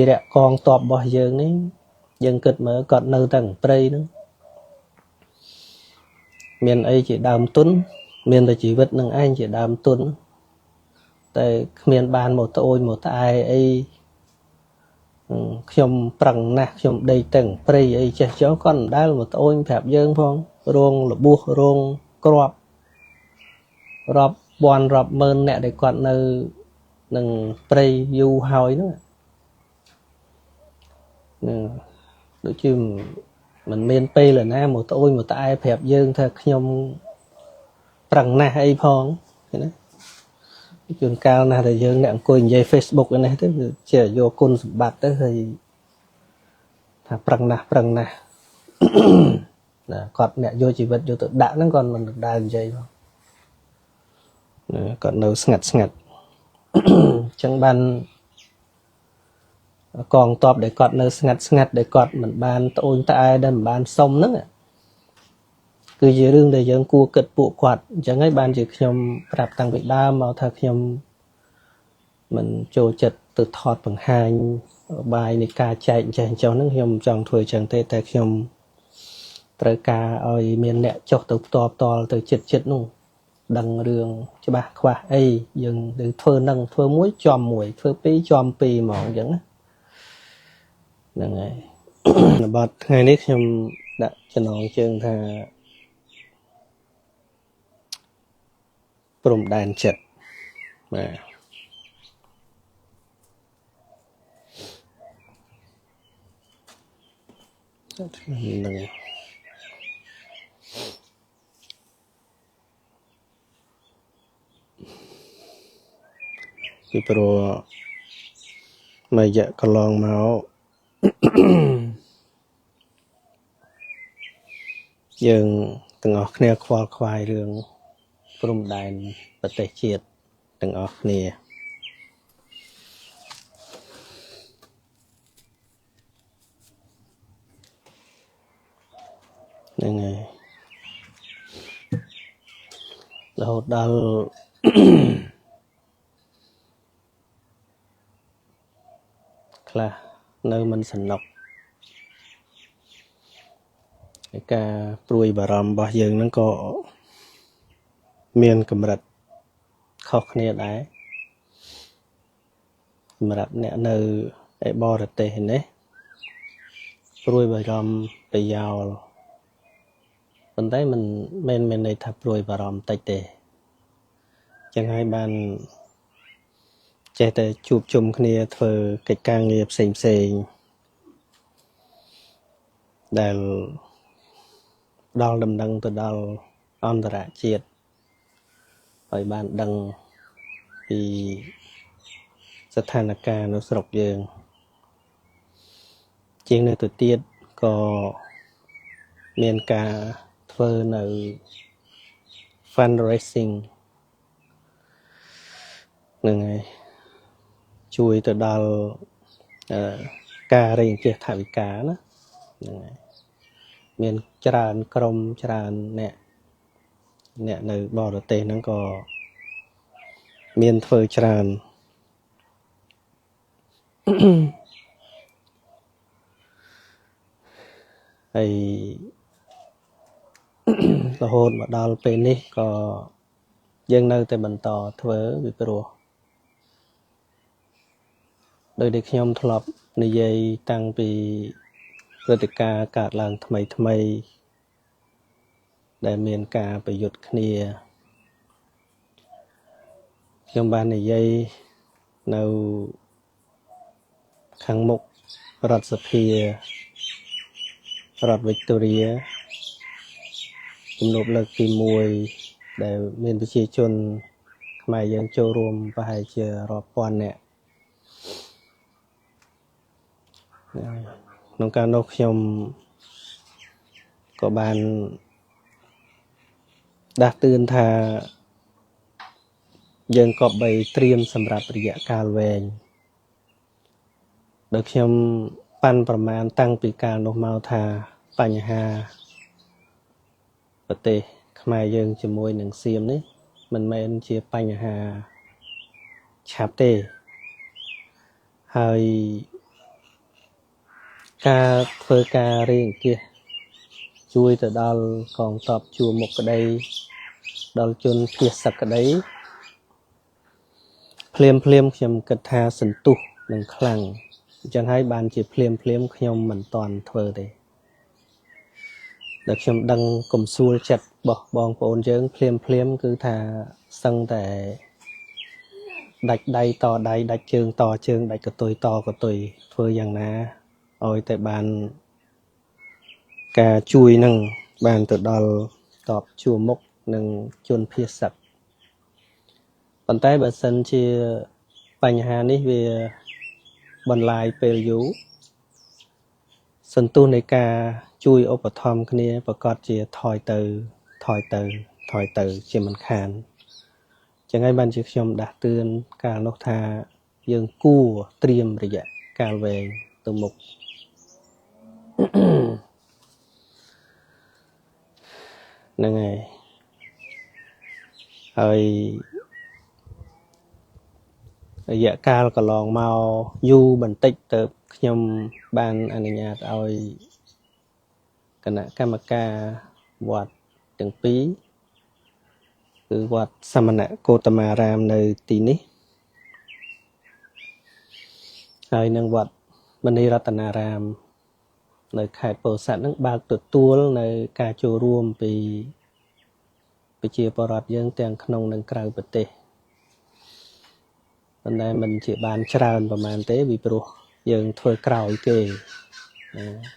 រៈកងតបរបស់យើងនេះយើងគិតមើលគាត់នៅទាំងព្រៃហ្នឹងមានអីជាដើមទុនមានតែជីវិតនឹងឯងជាដើមទុនតែគ្មានបានមកត្អូញមកត្អែអីខ្ញុំប្រឹងណាស់ខ្ញុំដេកទាំងព្រៃអីចេះចោលគាត់មិនដែលមកត្អូញប្រាប់យើងផងរងលបួសរងក្របរាប់ពាន់រាប់ម៉ឺនអ្នកដែលគាត់នៅនឹងព្រៃយូរហើយហ្នឹងដូចជាមិនមានពេលណាមកត្អូញមកត្អែប្រាប់យើងថាខ្ញុំប្រឹងណាស់អីផងណាជួនកាលណាស់តែយើងអ្នកអង្គុយនិយាយ Facebook នេះទៅជាយកគុណសម្បត្តិទៅហើយថាប្រឹងណាស់ណាគាត់អ្នកយកជីវិតយកទៅដាក់ហ្នឹងគាត់មិនដែលនិយាយផងគាត់នៅស្ងាត់អញ្ចឹងបានកងទ័ពដែលគាត់នៅស្ងាត់ដែលគាត់មិនបានត្អូញត្អែដែលមិនបានសុំហ្នឹងគឺជារឿងដែលយើងគួរគិតពួកគាត់អញ្ចឹងហើយបានជាខ្ញុំប្រាប់តាំងពីដើមមកថាខ្ញុំមិនចូលចិត្តទៅថតបង្ហាញបាយនៃការចែកចេះចុះហ្នឹងខ្ញុំចង់ធ្វើអញ្ចឹងទេតែខ្ញុំត្រូវការឲ្យមានអ្នកចុះទៅផ្ទាល់ទៅចិត្តនោះដឹងរឿងច្បាស់ខ្វះអីយើងទៅធ្វើនឹងធ្វើមួយចំមួយធ្វើពីរចំពីរហ្មងអញ្ចឹងហ្នឹងហើយបាត់ថ្ងៃនេះខ្ញុំដាក់ចំណងជើងថាព្រំដែនចិត្តបាទហ្នឹងពីព្រោះមួយរយៈកន្លងមកយើងទាំងអស់គ្នាខ្វល់ខ្វាយរឿងព្រំដែនប្រទេសជាតិទាំងអស់គ្នាហ្នឹងហើយរហូតដល់ខ្លះនៅមិនសំណុកហើយការព្រួយបារម្ភរបស់យើងហ្នឹងក៏មានកម្រិតខុសគ្នាដែរសម្រាប់អ្នកនៅឯបរទេសនេះព្រួយបារម្ភប្រយោលប៉ុន្តែមិនមែនមានន័យថាព្រួយបារម្ភតិចទេចឹងហើយបានចេះតែជួបជុំគ្នាធ្វើកិច្ចការងារផ្សេងដែលដល់ដំណឹងទៅដល់អន្តរជាតិឲ្យបានដឹងពីស្ថានភាពនៅស្រុកយើងជាងនៅទៅទៀតក៏មានការធ្វើនៅ fundraising ហ្នឹងហើយជួយទៅដល់ការរៃអង្គាសថវិកាណាហ្នឹងហើយមានច្រើនក្រុមច្រើនអ្នកនៅបរទេសហ្នឹងក៏មានធ្វើច្រើនហើយរហូតមកដល់ពេលនេះក៏យើងនៅតែបន្តធ្វើពីព្រោះដោយដែលខ្ញុំធ្លាប់និយាយតាំងពីព្រឹត្តិការណ៍កើតឡើងថ្មីដែលមានការប្រយុទ្ធគ្នាខ្ញុំបាននិយាយនៅខាងមុខរដ្ឋសភារដ្ឋវិកតូរីជំនួបលើកទី1ដែលមានប្រជាជនខ្មែរយើងចូលរួមប្រហែលជារាប់ពាន់នាក់ក្នុងការនោះខ្ញុំក៏បានដាស់តឿនថាយើងក៏បីត្រៀមសម្រាប់រយៈកាលវែងដោយខ្ញុំប៉ាន់ប្រមាណតាំងពីកាលនោះមកថាបញ្ហាប្រទេសខ្មែរយើងជាមួយនឹងសៀមនេះមិនមែនជាបញ្ហាឆាប់ទេហើយ ការធ្វើការរៀងគៀសជួយទៅដល់កងទ័ពជួរមុខក្តីដល់ជនភៀសសក្តីភ្លាមខ្ញុំគិតថាសន្ទុះនឹងខ្លាំងអញ្ចឹងហើយបានជាភ្លាមខ្ញុំមិនតាន់ធ្វើទេដែលខ្ញុំដឹងកំសួលចិត្តរបស់បងប្អូនយើងភ្លាមគឺថាសឹងតែដាច់ដៃតដៃដាច់ជើងតជើងដាច់កតុយតកតុយធ្វើយ៉ាងណាឲ្យតែបានការជួយនឹងបានទៅដល់តបជួរមុខនឹងជនភៀសសឹកប៉ុន្តែបើសិនជាបញ្ហានេះវាបន្លាយពេលយូរសន្ទុះនៃការជួយឧបត្ថម្ភគ្នាប្រកាសជាថយទៅជាមិនខានចឹងហើយបានជាខ្ញុំដាស់តឿនកាលនោះថាយើងគួរត្រៀមរយៈកាលវែងទៅមុខហ្នឹងហើយរយៈកាលកន្លងមកយូរបន្តិចទៅខ្ញុំបានអនុញ្ញាតឲ្យគណៈកម្មការវត្តទាំងពីរគឺវត្តសមណគោតមារាមនៅទីនេះហើយនឹងវត្តមនីរតនារាមនៅខេត្តពោធិ៍សាត់នឹងបើកទទួលនៅការចូលរួមពីប្រជាពលរដ្ឋយើងទាំងក្នុងនិងក្រៅប្រទេសប៉ុន្តែมันជាបានច្រើនប្រហែលទេពីព្រោះយើងធ្វើក្រោយគេ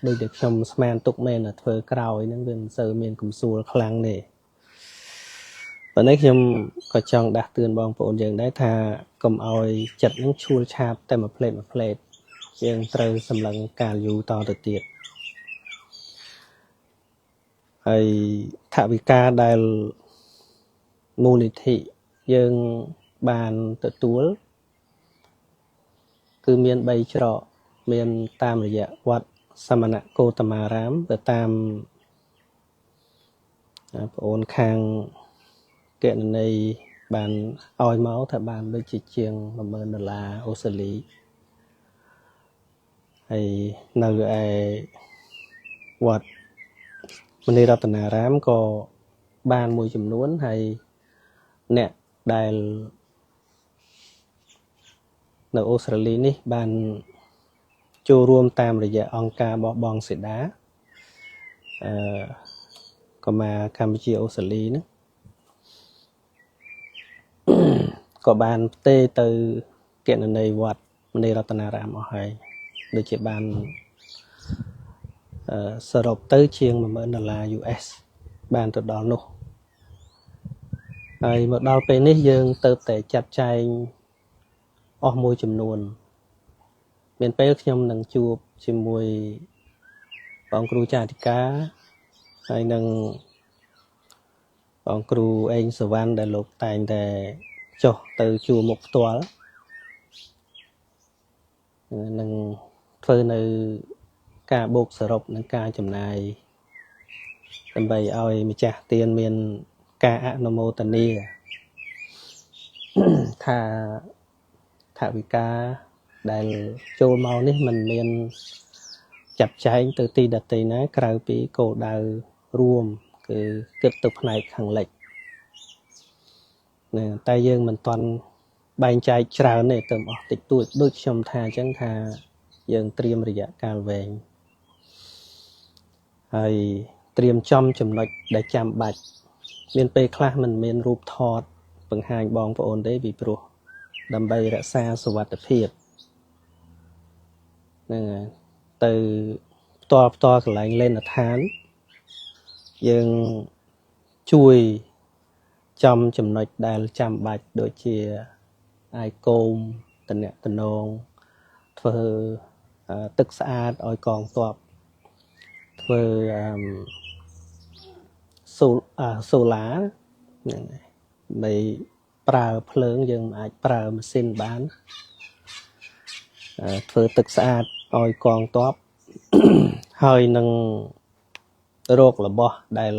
ដូចតែខ្ញុំស្មានទុកមែនថាធ្វើក្រោយហ្នឹងវាមិនសូវមានកំសួលខ្លាំងទេប៉ុន្តែខ្ញុំក៏ចង់ដាស់តឿនបងប្អូនយើងដែរថាកុំឲ្យចិត្តនឹងឈួលឆាបតែមួយផ្លេតយើងត្រូវសម្លឹងកាលយូរតទៅទៀតហើយថវិកាដែលមូលនិធិយើងបានទទួលគឺមាន3ច្រកមានតាមរយៈវត្តសមណគោតមារាមទៅតាមបងប្អូនខាងកណន័យបានឲ្យមកថាបានដូចជាង$10000អូស្ត្រាលីហើយនៅឯវត្តមនីរតនារាមក៏បានមួយចំនួនហើយអ្នកដែលនៅអូស្ត្រាលីនេះបានចូលរួមតាមរយៈអង្គការបោះបង់សេដាក៏មកកម្ពុជាអូស្ត្រាលីហ្នឹងក៏បានផ្ទេរទៅគណនេយ្យវត្តមនីរតនារាមអស់ហើយដូចជាបានសរុបទៅជាង$10000 US បានទៅដល់នោះហើយមកដល់ពេលនេះយើងទៅតែចាត់ចែងអស់មួយចំនួនមានពេលខ្ញុំនឹងជួបជាមួយបងគ្រូចាតិកាហើយនឹងបងគ្រូអេងសវណ្ណដែលលោកតែងតែចុះទៅជួបមុខផ្ទាល់នឹងធ្វើនៅការបូកសរុបនិងការចំណាយដើម្បីឲ្យម្ចាស់ទានមានការអនុមោទនាថាថវិកាដែលចូលមកនេះมันមានចាត់ចែងទៅទីដទៃណាក្រៅពីគោលដៅរួមគឺគិតទៅផ្នែកខាងលិចតែយើងមិនទាន់បែងចែកច្រើនទេទៅអស់តិចតួចដូចខ្ញុំថាអញ្ចឹងថាយើងត្រៀមរយៈកាលវែងហើយត្រៀមចំចំណុចដែលចាំបាច់មានពេលខ្លះมันមានរូបថតបង្ហាញបងប្អូនទេពីព្រោះដើម្បីរក្សាសុវត្ថិភាពហ្នឹងហើយទៅផ្ទាល់កន្លែងលេនដ្ឋានយើងជួយចំចំណុចដែលចាំបាច់ដូចជាអាយកូមតំណតំណងធ្វើទឹកស្អាតឲ្យកងទ័ពធ្វើសូឡាហ្នឹងហើយដើម្បីប្រើភ្លើងយើងអាចប្រើម៉ាស៊ីនបានធ្វើទឹកស្អាតឲ្យកងទ័ពហើយនឹងរោគរបស់ដែល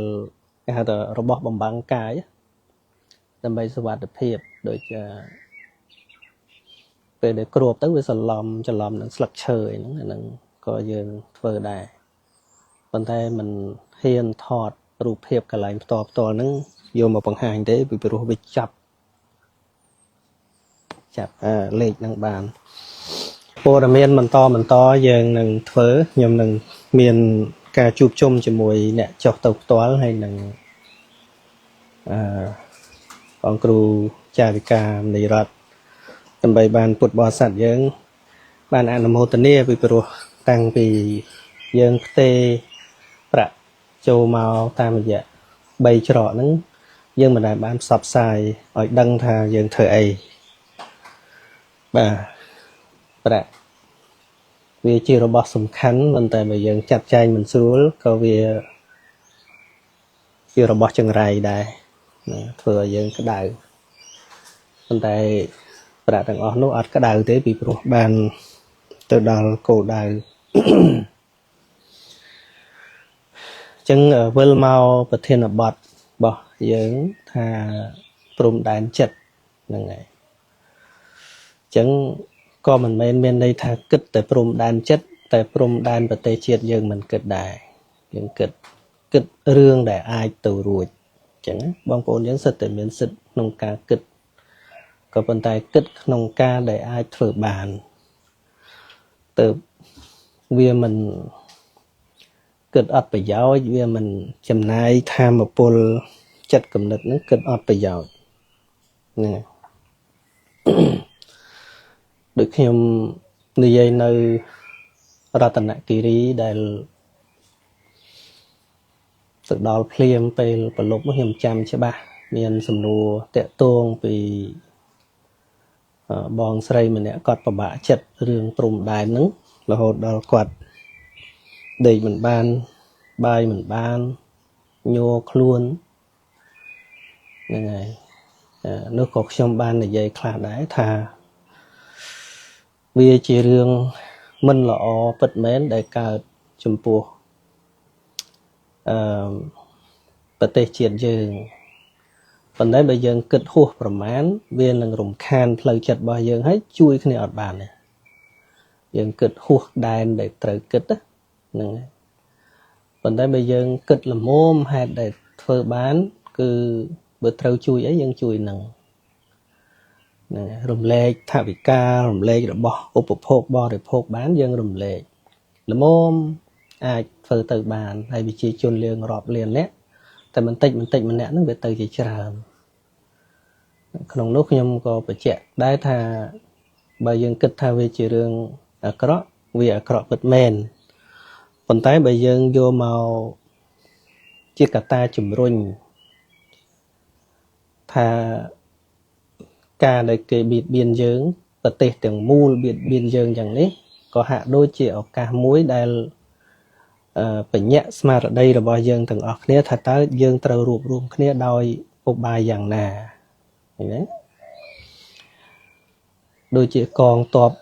គេហៅថារបស់បំបាំងកាយដើម្បីសុវត្ថិភាពដូចពេលដែលគ្របទៅវាច្រឡំនឹងស្លឹកឈើហ្នឹង ក៏យើងធ្វើដែរប៉ុន្តែมันហ៊ានថតរូបភាពកន្លែងផ្ទាល់ហ្នឹងយកមកបង្ហាញទេពីព្រោះវាចាប់លេខហ្នឹងបានព័ត៌មានបន្តយើងនឹងធ្វើខ្ញុំនឹងមានការជួបជុំជាមួយអ្នកចុះទៅផ្ទាល់ហើយនឹងបងគ្រូចារិកាមនីរដ្ឋដើម្បីបានពុទ្ធបរិស័ទយើងបានអនុមោទនាពីព្រោះតាំងពីយើងផ្ទេរប្រាក់ចូលមកតាមរយៈ3ច្រកហ្នឹងយើងមិនដែលបានផ្សព្វផ្សាយឲ្យដឹងថាយើងធ្វើអីបាទប្រាក់វាជារបស់សំខាន់ប៉ុន្តែបើយើងចាត់ចែងមិនស្រួលក៏វាជារបស់ចង្រៃដែរធ្វើឲ្យយើងក្តៅប៉ុន្តែប្រាក់ទាំងអស់នោះអត់ក្តៅទេពីព្រោះបានទៅដល់គោលដៅចឹងវិលមកប្រធានបទរបស់យើងថាព្រំដែនចិត្តហ្នឹងហើយចឹងក៏មិនមែនមានន័យថាគិតតែព្រំដែនចិត្តតែព្រំដែនប្រទេសជាតិយើងមិនគិតដែរយើងគិតរឿងដែលអាចទៅរួចចឹងបងប្អូនយើងសិតតែមានសិទ្ធិក្នុងការគិតក៏ប៉ុន្តែគិតក្នុងការដែលអាចធ្វើបានទៅវាមិនគិតអត់ប្រយោជន៍វាមិនចំណាយធម៌ពលចិត្តគំនិតហ្នឹងគិតអត់ប្រយោជន៍ហ្នឹងដូចខ្ញុំនិយាយនៅរតនគិរីដែលទៅដល់ភ្លាមពេលប្រឡប់ខ្ញុំចាំច្បាស់មានសំណួរតាក់ទងពីបងស្រីម្នាក់គាត់ពិបាកចិត្តរឿងព្រំដែនហ្នឹងរហូតដល់គាត់ដេកមិនបានបាយមិនបានញ័រខ្លួនហ្នឹងហើយនោះក៏ខ្ញុំបាននិយាយខ្លះដែរថាវាជារឿងមិនល្អពិតមែនដែលកើតចំពោះប្រទេសជាតិយើងប៉ុន្តែបើយើងគិតហួសប្រមាណវានឹងរំខានផ្លូវចិត្តរបស់យើងហើយជួយគ្នាអត់បានទេយើងគិតហួសដែនដែលត្រូវគិតហ្នឹងហើយប៉ុន្តែបើយើងគិតល្មមហេតុដែលធ្វើបានគឺបើត្រូវជួយអីយើងជួយនឹងរំលែកថវិការំលែករបស់ឧបភោគបរិភោគបានយើងរំលែកល្មមអាចធ្វើទៅបានហើយវិជាជនលឿងរាប់លានអ្នកតែបន្តិចម្នាក់ហ្នឹងវាទៅជាច្រើនក្នុងនោះខ្ញុំក៏បញ្ជាក់ដែរថាបើយើងគិតថាវាជារឿងអាក្រក់វាអាក្រក់ពិតមែនប៉ុន្តែបើយើងយកមកជាកត្តាជំរុញថាការដែលគេបៀតបៀនយើងប្រទេសទាំងមូលបៀតបៀនយើងយ៉ាងនេះក៏ហាក់ដូចជាឱកាសមួយដែលបញ្ញាក់ស្មារតីរបស់យើងទាំងអស់គ្នាថាតើយើងត្រូវរួបរวมគ្នាដោយឧបាយយ៉ាងណាឃើញទេដូចជាកងទ័ព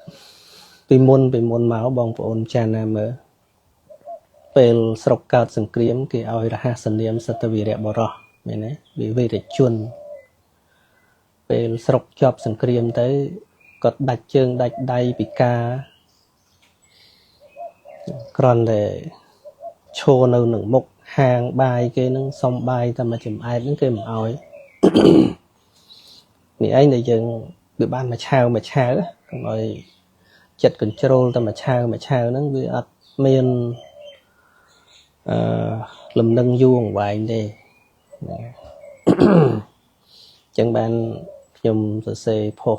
ពីមុនមកបងប្អូនចាណាមើលពេលស្រុកកើតសង្គ្រាមគេឲ្យរហស្សនាមសតវីរៈបរោះមែនទេវីរជនពេលស្រុកជាប់សង្គ្រាមទៅគាត់ដាច់ជើងដាច់ដៃពិការគ្រាន់តែឈរនៅនឹងមុខហាងបាយគេនឹងសុំបាយតែមួយចំអែតហ្នឹងគេមិនអោយនេះឯងដែលយើងវាបានមួយឆាវកុំឲ្យចិត្ត control តែមួយឆាវហ្នឹងវាអត់មានលំនឹងយូរអង្វែងទេចឹងបានខ្ញុំសរសេរផុស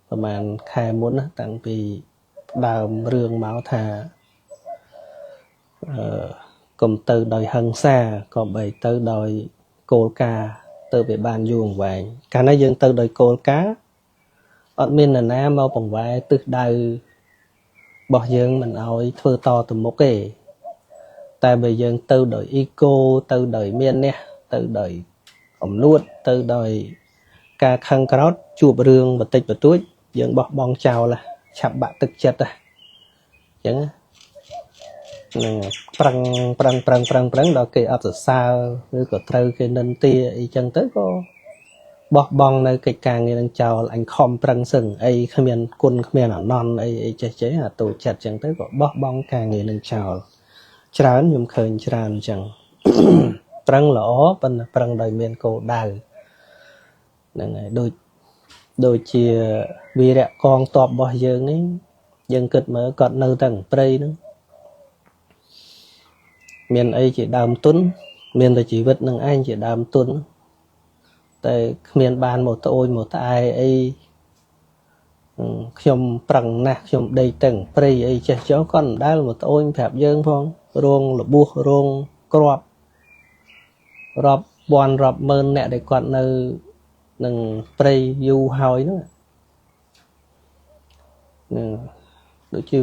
ប្រហែលខែមុនណាតាំងពីដើមរឿងមកថាកុំទៅដោយហិង្សាក៏បីទៅដោយគោលការណ៍ទៅវាបានយូរអង្វែងកាលណាយើងទៅដោយគោលការណ៍អត់មាននរណាមកបង្វែរទិសដៅរបស់យើងមិនឲ្យធ្វើតទៅមុខទេតែបើយើងទៅដោយអ៊ីកូទៅដោយមានអ្នកទៅដោយអំនួតទៅដោយការខឹងក្រោធជួបរឿងបន្តិចបន្តួចយើងបោះបង់ចោលឆាប់បាក់ទឹកចិត្តអញ្ចឹងនឹងប្រឹងដល់គេអត់សរសើរឬក៏ត្រូវគេនិន្ទាអីចឹងទៅក៏ បោះបង់នៅកិច្ចការងារនឹងចោលអញខំប្រឹងសឹងអីគ្មានគុណគ្មានអណន់អីចេះអាតូចចិត្តចឹងទៅក៏បោះបង់ការងារនឹងចោលច្រើនខ្ញុំឃើញច្រើនចឹងប្រឹងល្អប៉ុន្តែប្រឹងដោយមានគោលដៅហ្នឹងហើយដូចជាវីរៈកងទ័ពរបស់យើងនេះយើងគិតមើលគាត់នៅតែព្រៃហ្នឹងមានអីជាដើមទុនមានតែជីវិតនឹងឯងជាដើមទុនតែគ្មានបានមកត្អូញមកត្អែអីខ្ញុំប្រឹងណាស់ខ្ញុំដេកទាំងព្រៃអីចេះចោលគាត់មិនដែលមកត្អូញប្រាប់យើងផងរងរបួសរងក្របរាប់ពាន់រាប់ម៉ឺនអ្នកដែលគាត់នៅនឹងព្រៃយូរហើយហ្នឹងដូចជា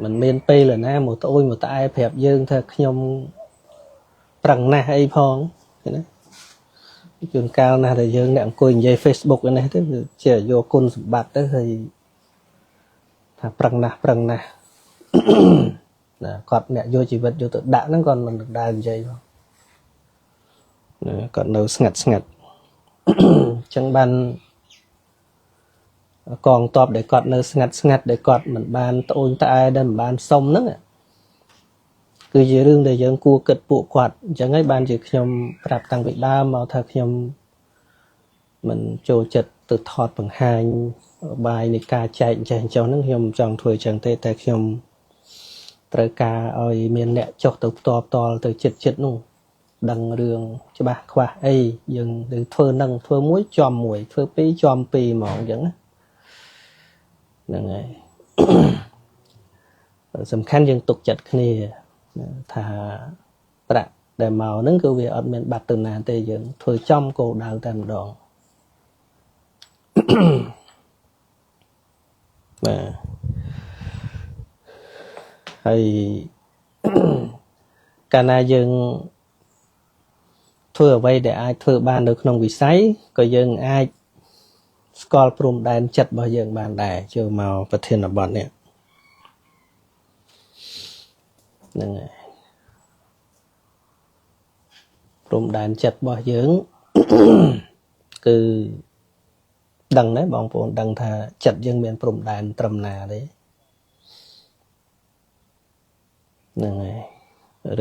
មិនមានពេលណាមកត្អូញមកត្អែប្រាប់យើងថាខ្ញុំប្រឹងណាស់អីផងណាជួនកាលណាស់ដែលយើងអ្នកអង្គុយនិយាយ Facebook នេះទៅជាយកគុណសម្បត្តិទៅហើយថាប្រឹងណាស់ណាគាត់អ្នកយកជីវិតយកទៅដាក់ហ្នឹងគាត់មិនដែលនិយាយផងគាត់នៅស្ងាត់អញ្ចឹងបានកងទ័ពដែលគាត់នៅស្ងាត់ដែលគាត់មិនបានត្អូញត្អែដែលមិនបានសុំហ្នឹងគឺជារឿងដែលយើងគួរគិតពួកគាត់អញ្ចឹងហើយបានជាខ្ញុំប្រាប់តាំងពីដើមមកថាខ្ញុំមិនចូលចិត្តទៅថតបង្ហាញបាយនៃការចែកចេះចុះហ្នឹងខ្ញុំចង់ធ្វើអញ្ចឹងទេតែខ្ញុំត្រូវការឲ្យមានអ្នកចុះទៅផ្ទាល់ទៅចិត្តនោះដឹងរឿងច្បាស់ខ្វះអីយើងទៅធ្វើនឹងធ្វើមួយចំមួយធ្វើពីរចំពីរហ្មងអញ្ចឹងហ្នឹងហើយសំខាន់យើងទុកចិត្តគ្នាថាប្រាក់ដែលមកហ្នឹងគឺវាអត់មានបាត់ទៅណាទេយើងធ្វើចំគោលដៅតែម្ដងបាទហើយកាលណាយើងធ្វើអ្វីដែលអាចធ្វើបាននៅក្នុងវិស័យក៏យើងអាចស្គាល់ព្រំដែនចិត្តរបស់យើងបានដែរចូលមកប្រធានបទនេះហ្នឹងហើយព្រំដែនចិត្តរបស់យើងគឺដឹងដែរបងប្អូនដឹងថាចិត្តយើងមានព្រំដែនត្រឹមណាទេហ្នឹងហើយ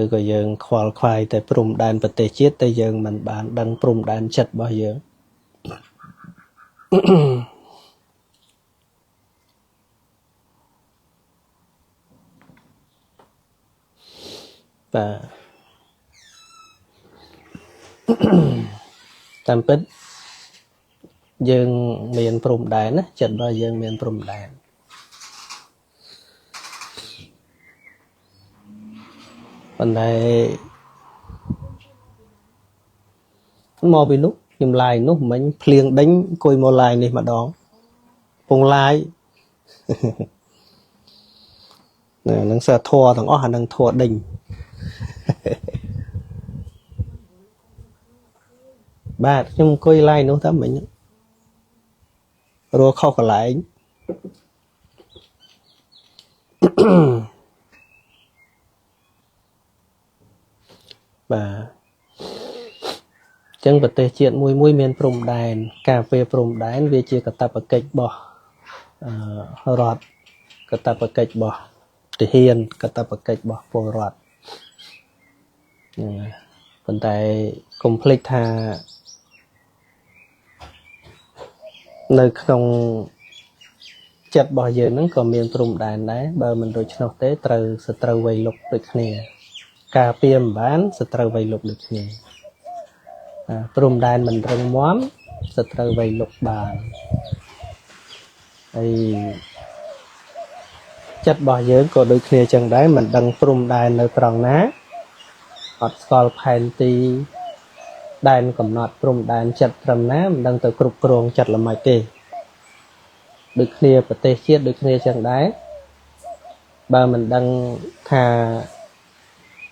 ឬក៏យើងខ្វល់ខ្វាយតែព្រំដែនប្រទេសជាតិតែយើងមិនបានដឹងព្រំដែនចិត្តរបស់យើងបាទតាមពិតយើងមានព្រំដែនណាចិត្តរបស់យើងមានព្រំដែនប៉ុន្តែមកពីនោះខ្ញុំឡាយនោះមិញភ្លៀងដេញអង្គុយមកឡាយនេះម្ដងពងឡាយនឹងសើធัวទាំងអស់អានឹងធัวដេញបាទខ្ញុំអង្គុយឡាយនោះតែមិញរស់ខុសកន្លែងបាទចឹងប្រទេសជាតិមួយមានព្រំដែនការពារព្រំដែនវាជាកាតព្វកិច្ចរបស់រដ្ឋកាតព្វកិច្ចរបស់ទាហានកាតព្វកិច្ចរបស់ពលរដ្ឋប៉ុន្តែកុំភ្លេចថានៅក្នុងចិត្តរបស់យើងហ្នឹងក៏មានព្រំដែនដែរបើមិនដូច្នោះទេត្រូវសត្រូវវៃលុកដូចគ្នាការពារមិនបានសត្រូវវៃលុកដូចគ្នាព្រំដែនមិនរឹងមាំសត្រូវវៃលុកបានហើយចិត្តរបស់យើងក៏ដូចគ្នាចឹងដែរមិនដឹងព្រំដែននៅត្រង់ណាអត់ស្គាល់ផែនទីដែនកំណត់ព្រំដែនចិត្តត្រឹមណាមិនដឹងទៅគ្រប់គ្រងចិត្តល្មិចទេដូចគ្នាប្រទេសជាតិដូចគ្នាចឹងដែរបើមិនដឹងថា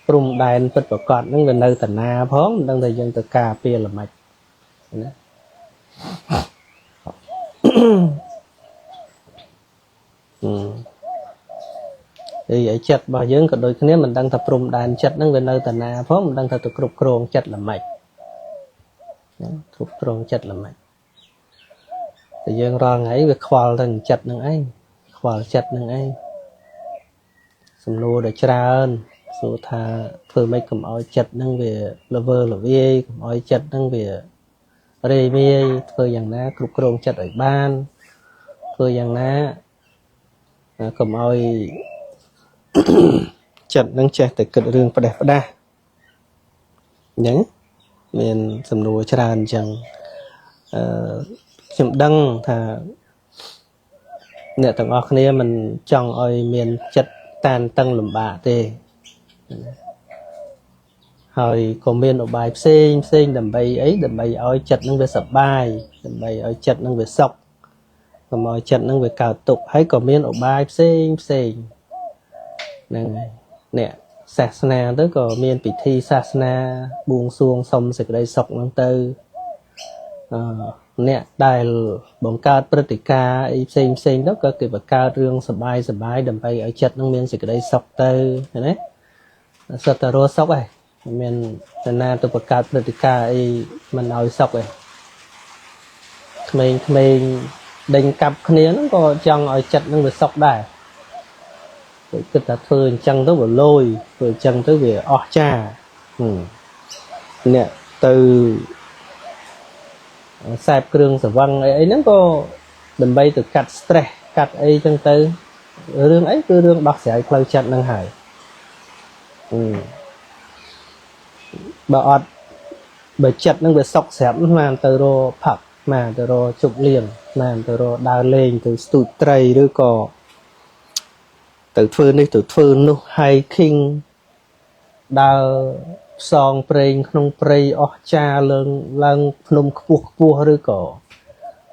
ព្រំដែនពិតប្រកបហ្នឹងវានៅតាណាផងមិនដឹងថាយើងទៅការពារល្មិចណាឯចិត្តរបស់យើងក៏ដូចគ្នាមិនដឹងថាព្រំដែនចិត្តហ្នឹងវានៅតាណាផងមិនដឹងថាទៅគ្រប់គ្រងចិត្តល្មិច គ្រប់គ្រងចិត្តល្មិចតែយើងរាល់ថ្ងៃវាខ្វល់ទៅចិត្តនឹងឯងខ្វល់ចិត្តនឹងឯងសំណួរដ៏ច្រើនសួរថាធ្វើម៉េចកុំឲ្យចិត្តនឹងវាល្វើល្វាយកុំឲ្យចិត្តនឹងវារេវាយធ្វើយ៉ាងណាគ្រប់គ្រងចិត្តឲ្យបានធ្វើយ៉ាងណាកុំឲ្យចិត្តនឹងចេះតែគិតរឿងផ្ដេសផ្ដាសអញ្ចឹងមានសំណួរច្រើនអញ្ចឹងខ្ញុំដឹងថាអ្នកទាំងអស់គ្នាមិនចង់ឲ្យមានចិត្តតានតឹងលំបាកទេហើយក៏មានឧបាយផ្សេងដើម្បីអីដើម្បីឲ្យចិត្តនឹងវាសប្បាយដើម្បីឲ្យចិត្តនឹងវាសុខកុំឲ្យចិត្តនឹងវាកើតទុក្ខហើយក៏មានឧបាយផ្សេងហ្នឹងហើយអ្នកសាសនាទៅក៏មានពិធីសាសនាបួងសួងសុំសេចក្តីសុខហ្នឹងទៅអ្នកដែលបង្កើតព្រឹត្តិការណ៍អីផ្សេងទៅក៏គេបង្កើតរឿងសប្បាយដើម្បីឲ្យចិត្តនឹងមានសេចក្តីសុខទៅណាសិតតែរស់សុខឯងមានតាណាទៅបង្កើតព្រឹត្តិការណ៍អីមិនឲ្យសុខឯងក្មេងដេញកាប់គ្នាហ្នឹងក៏ចង់ឲ្យចិត្តនឹងវាសុខដែរគិតថាធ្វើអញ្ចឹងទៅវាលយធ្វើអញ្ចឹងទៅវាអស្ចារ្យអ្នកទៅខ្សែបគ្រឿងសង្វឹងអីហ្នឹងក៏ដើម្បីទៅកាត់ stress កាត់អីចឹងទៅរឿងអីគឺរឿងដោះស្រាយផ្លូវចិត្តហ្នឹងហើយបើចិត្តហ្នឹងវាសុខស្រាប់បានទៅរកផឹកបានទៅរកជប់លៀងបានទៅរកដើរលេងទៅស្ទូចត្រីឬក៏ទៅធ្វើនេះទៅធ្វើនោះ hiking ដើរផ្សងព្រេងក្នុងព្រៃអស្ចារ្យឡើងភ្នំខ្ពស់ឬក៏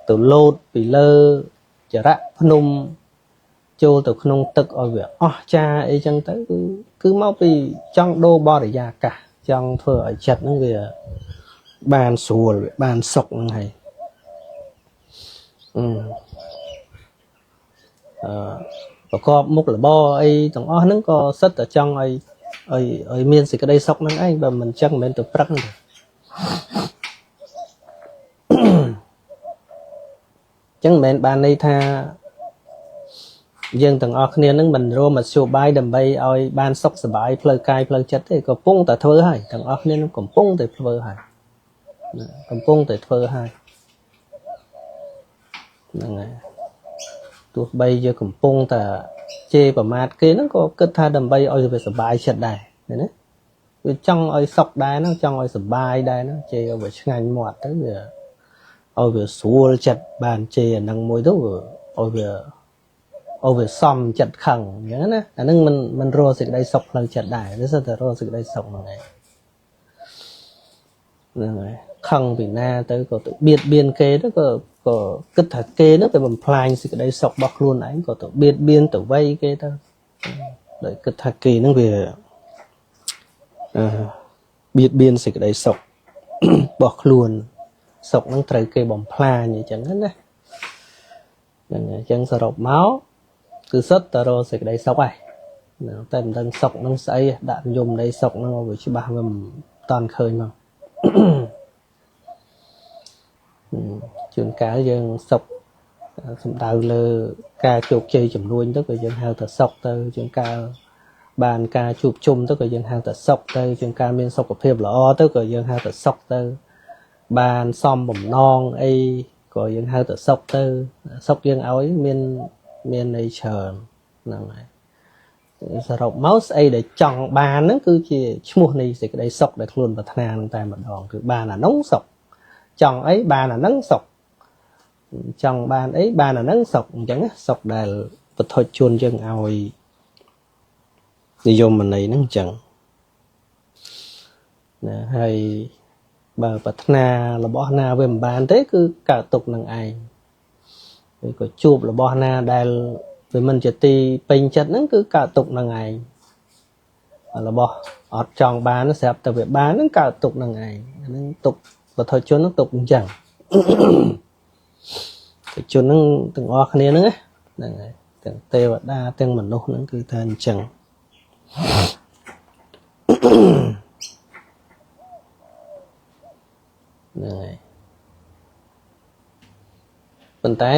ទៅលោតពីលើចរៈភ្នំចូលទៅក្នុងទឹកឲ្យវាអស្ចារ្យអីចឹងទៅគឺមកពីចង់ដូរបរិយាកាសចង់ធ្វើឲ្យចិត្តហ្នឹងវាបានស្រួលវាបានសុខហ្នឹងហើយប្រកបមុខរបរអីទាំងអស់ហ្នឹងក៏សិតតែចង់ឲ្យមានសេចក្តីសុខហ្នឹងឯងបើមិនចឹងមិនមែនទៅព្រឹកទេចឹងមិនមែនបានន័យថាយើងទាំងអស់គ្នានឹងមិនរមមធ្យោបាយដើម្បីឲ្យបានសុខសប្បាយផ្លូវកាយផ្លូវចិត្តទេកំពុងតែធ្វើហើយទាំងអស់គ្នានឹងកំពុងតែធ្វើហើយហ្នឹងហើយទោះបីជាកំពុងតែជេរប្រមាថគេហ្នឹងក៏គិតថាដើម្បីឲ្យវាសប្បាយចិត្តដែរណាវាចង់ឲ្យសុខដែរហ្នឹងចង់ឲ្យសប្បាយដែរហ្នឹងជេរឲ្យវាឆ្ងាញ់មាត់ទៅវាឲ្យវាស្រួលចិត្តបានជេរអាហ្នឹងមួយទៅឲ្យវាសំចិត្តខឹងអញ្ចឹងណាអាហ្នឹងមិនរកសេចក្តីសុខផ្លូវចិត្តដែរវាសិតតែរកសេចក្តីសុខហ្នឹងឯងហ្នឹងហើយខឹងពីណាទៅក៏ទៅបៀតបៀនគេទៅក៏គិតថាគេហ្នឹងទៅបំផ្លាញសេចក្តីសុខរបស់ខ្លួនឯងក៏ទៅបៀតបៀនទៅវ័យគេទៅដោយគិតថាគេហ្នឹងវាបៀតបៀនសេចក្តីសុខរបស់ខ្លួនសុខហ្នឹងត្រូវគេបំផ្លាញអញ្ចឹងណាហ្នឹងអញ្ចឹងសរុបមកគឺសុទ្ធតែរកសេចក្តីសុខឯងតែមិនដឹងសុខហ្នឹងស្អីដាក់និយមនៃសុខហ្នឹងវាច្បាស់វាមិនតាន់ឃើញមកជួនកាលយើងសុខសំដៅលើការជោគជ័យចំនួនទៅក៏យើងហៅថាសុខទៅជួនកាលបានការជួបជុំទៅក៏យើងហៅថាសុខទៅជួនកាលមានសុខភាពល្អទៅក៏យើងហៅថាសុខទៅបានសំបំណងអីក៏យើងហៅថាសុខទៅសុខយើងឲ្យមានន័យច្រើនហ្នឹងហើយសរុបមកស្អីដែលចង់បានហ្នឹងគឺជាឈ្មោះនៃសេចក្តីសុខដែលខ្លួនប្រាថ្នានឹងតែម្ដងគឺបានអានោះសុខចង់អីបានអាហ្នឹងសុខចង់បានអីបានអាហ្នឹងសុខអញ្ចឹងសុខដែលពុទ្ធជនយើងឲ្យនិយមន័យហ្នឹងអញ្ចឹងណាហើយបើប្រាថ្នារបស់ណាវាមិនបានទេគឺកើតទុកនឹងឯងឬក៏ជួបរបស់ណាដែលវាមិនជាទីពេញចិត្តហ្នឹងគឺកើតទុកនឹងឯងរបស់អត់ចង់បានស្រាប់តែវាបានហ្នឹងកើតទុកនឹងឯងអាហ្នឹងទុកពុទ្ធជនហ្នឹងទុកអញ្ចឹងពុទ្ធជនហ្នឹងទាំងអស់គ្នាហ្នឹងហ្នឹងហើយទាំងទេវតាទាំងមនុស្សហ្នឹងគឺថាអញ្ចឹងហ្នឹងហើយ ប៉ុន្តែ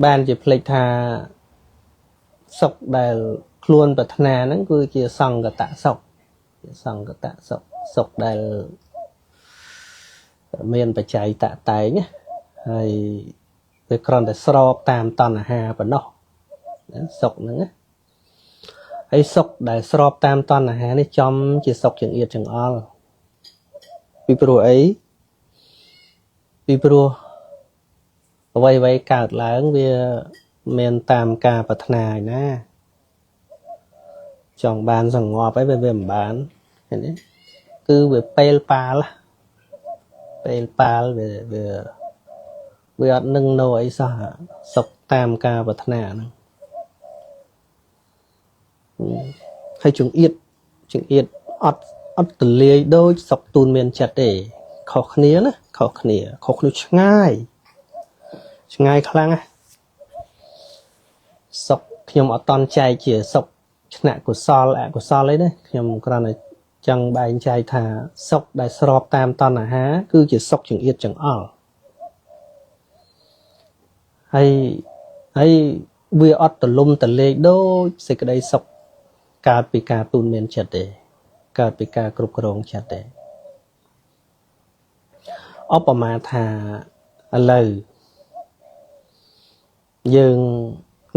បានជាភ្លេចថាសុខដែលខ្លួនប្រាថ្នាហ្នឹងគឺជាសង្កតសុខសង្កតសុខសុខដែលមានបច្ច័យតតែងហើយវាគ្រាន់តែស្របតាមតណ្ហាប៉ុណ្ណោះសុខហ្នឹងណាហើយសុខដែលស្របតាមតណ្ហានេះចំជាសុខចង្អៀតចង្អល់ពីព្រោះអីពីព្រោះអ្វីៗកើតឡើងវាមានតាមការប្រាថ្នាឯណាចង់បានសង្ងប់ហើយវាមិនបានឃើញទេគឺវាពេលប៉ាល់ពេលប៉ាល់វាអត់នឹងនៅអីសោះសុខតាមការប្រាថ្នាហ្នឹងហើយចង្អៀតអត់ទលាយដូចសុខទូនមានចិត្តទេខុសគ្នាណាខុសគ្នាឆ្ងាយខ្លាំងណាសុខខ្ញុំអត់តន់ចែកជាសុខឆ្នាក់កុសលអកុសលអីទេខ្ញុំគ្រាន់តែចង់បែងចែកថាសុខដែលស្របតាមតណ្ហាគឺជាសុខចង្អៀតចង្អល់ហើយវាអត់ទលំទលេងដូចសេចក្តីសុខកើតពីការទូនមានចិត្តទេកើតពីការគ្រប់គ្រងចិត្តទេឧបមាថាឥឡូវយើង